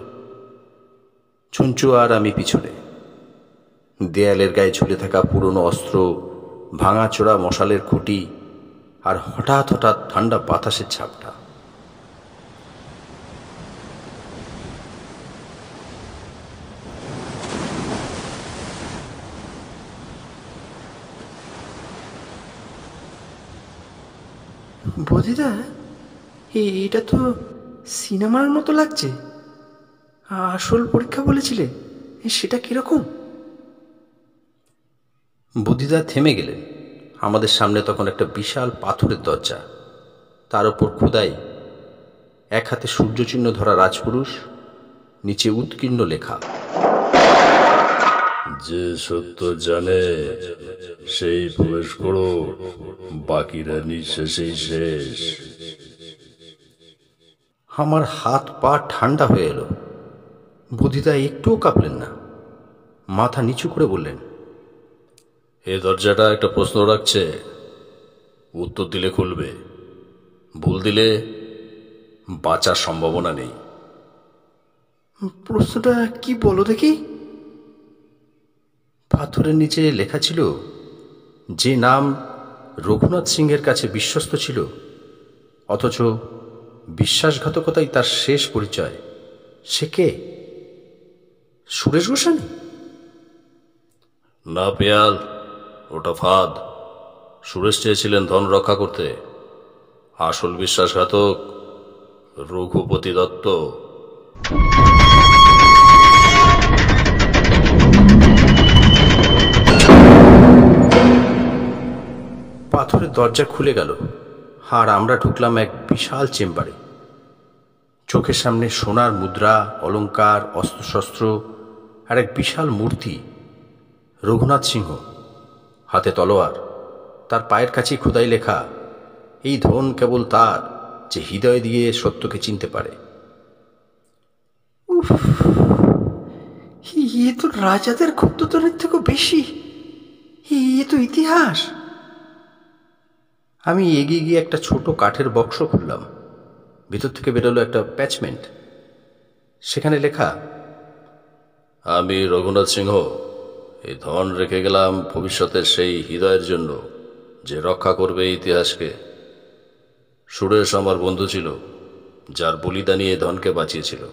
চঞ্চু আর আমি পিছনে। দেয়ালের গায়ে ঝুলে থাকা পুরনো অস্ত্র, ভাঙাচোরা মশালের খুঁটি, আর হঠাৎ হঠাৎ ঠান্ডা বাতাসের ঝাপটা। বদিদা, এটা তো সিনেমার মতো লাগছে। আসল পরীক্ষা বলেছিলে, সেটা কিরকম? বুদ্ধিদা থেমে গেলেন। আমাদের সামনে তখন একটা বিশাল পাথরের দরজা, তার ওপর খোদাই, এক হাতে সূর্যচিহ্ন ধরা রাজপুরুষ, নিচে উৎকীর্ণ লেখা, যে সত্য জানে সেই প্রবেশ করো, বাকিরা নিঃশেষেই শেষ। আমার হাত পা ঠান্ডা হয়ে এলো। বুদ্ধিদা একটুও কাঁপলেন না, মাথা নিচু করে বললেন, এ দরজাটা একটা প্রশ্ন রাখছে, উত্তর দিলে খুলবে, ভুল দিলে বাঁচার সম্ভাবনা নেই। প্রশ্নটা কি বলো দেখি? পাথরের নিচে লেখা ছিল, যে নাম রঘুনাথ সিংহের কাছে বিশ্বস্ত ছিল, অথচ বিশ্বাসঘাতকতাই তার শেষ পরিচয়, সে কে? সুরেশ গোস্বামী? না পেয়াল, ওটা ফাঁদ। সুরেশ চেয়েছিলেন ধন রক্ষা করতে, আসল বিশ্বাসঘাতক রঘুপতি দত্ত। পাথরের দরজা খুলে গেল, আর আমরা ঢুকলাম এক বিশাল চেম্বারে। চোখের সামনে সোনার মুদ্রা, অলংকার, অস্ত্রশস্ত্র, আর এক বিশাল মূর্তি, রঘুনাথ সিংহ, হাতে তলোয়ার, তার পায়ের কাছেই খোদাই লেখা, এই ধন কেবল তার যে হৃদয় দিয়ে সত্যকে চিনতে পারে। উফ, এ তো রাজাদের গুপ্তধনের থেকেও বেশি। এ তো ইতিহাস। আমি এগিয়ে গিয়ে একটা ছোট কাঠের বক্স খুললাম। ভিতর থেকে বেরোলো একটা প্যাচমেন্ট। সেখানে লেখা, আমি রঘুনাথ সিংহ এই ধন রেখে গেলাম ভবিষ্যতের সেই হৃদয়ের জন্য যে রক্ষা করবে ইতিহাসকে। সুরেশ আমার বন্ধু ছিল, যার বলিদানী এই ধনকে বাঁচিয়েছিল।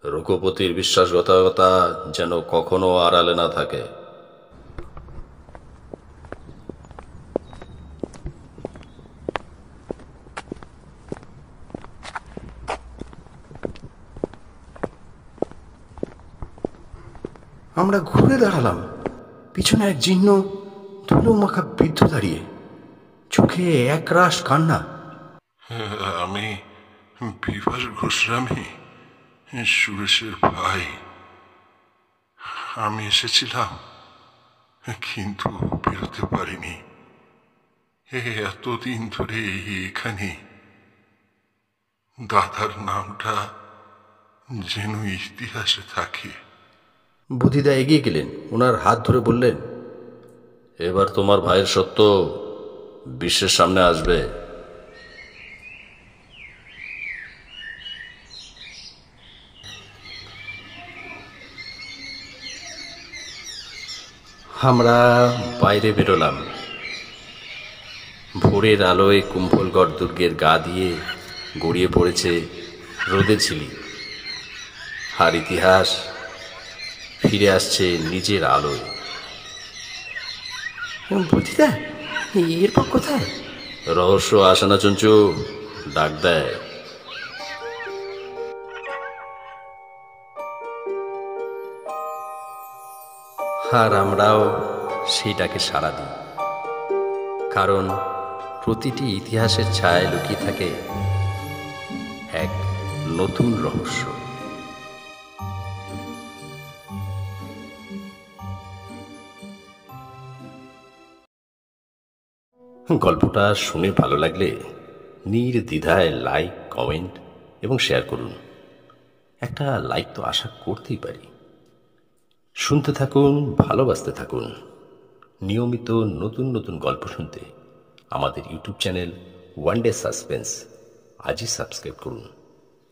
রঘুপতির বিশ্বাসঘাতকতা যেন কখনো আড়ালে না থাকে। আমরা ঘুরে দাঁড়ালাম। পিছনে এক জীর্ণ ধুলো মাখা বৃদ্ধ দাঁড়িয়ে, চোখে একরাশ কান্না। আমি বিভাস গোস্বামী, সুরেশের ভাই। আমি এসেছিলাম, কিন্তু বেরোতে পারিনি। এতদিন ধরে এখানে দাদার নামটা যেন ইতিহাসে থাকে। বুদ্ধিদা এগিয়ে গেলেন, ওনার হাত ধরে বললেন, এবার তোমার ভাইয়ের সত্য বিশ্বের সামনে আসবে। আমরা বাইরে বেরোলাম। ভোরের আলোয় কুম্ভলগড় দুর্গের গা দিয়ে গড়িয়ে পড়েছে রোদের ঝিলি, আর ইতিহাস ফিরে আসছে নিজের আলোয়। বুদ্ধিদা, এরপর কোথায়? রহস্য আসে না চঞ্চু, ডাক দেয়। আর আমরাও সেইটাকে সাড়া দিই, কারণ প্রতিটি ইতিহাসের ছায়ায় লুকিয়ে থাকে এক নতুন রহস্য। গল্পটা শুনে ভালো লাগলে নির্দ্বিধায় লাইক, কমেন্ট এবং শেয়ার করুন। একটা লাইক তো আশা করতেই পারি। শুনতে থাকুন, ভালোবাসতে থাকুন। নিয়মিত নতুন নতুন গল্প শুনতে আমাদের YouTube channel one day suspense আজই সাবস্ক্রাইব করুন।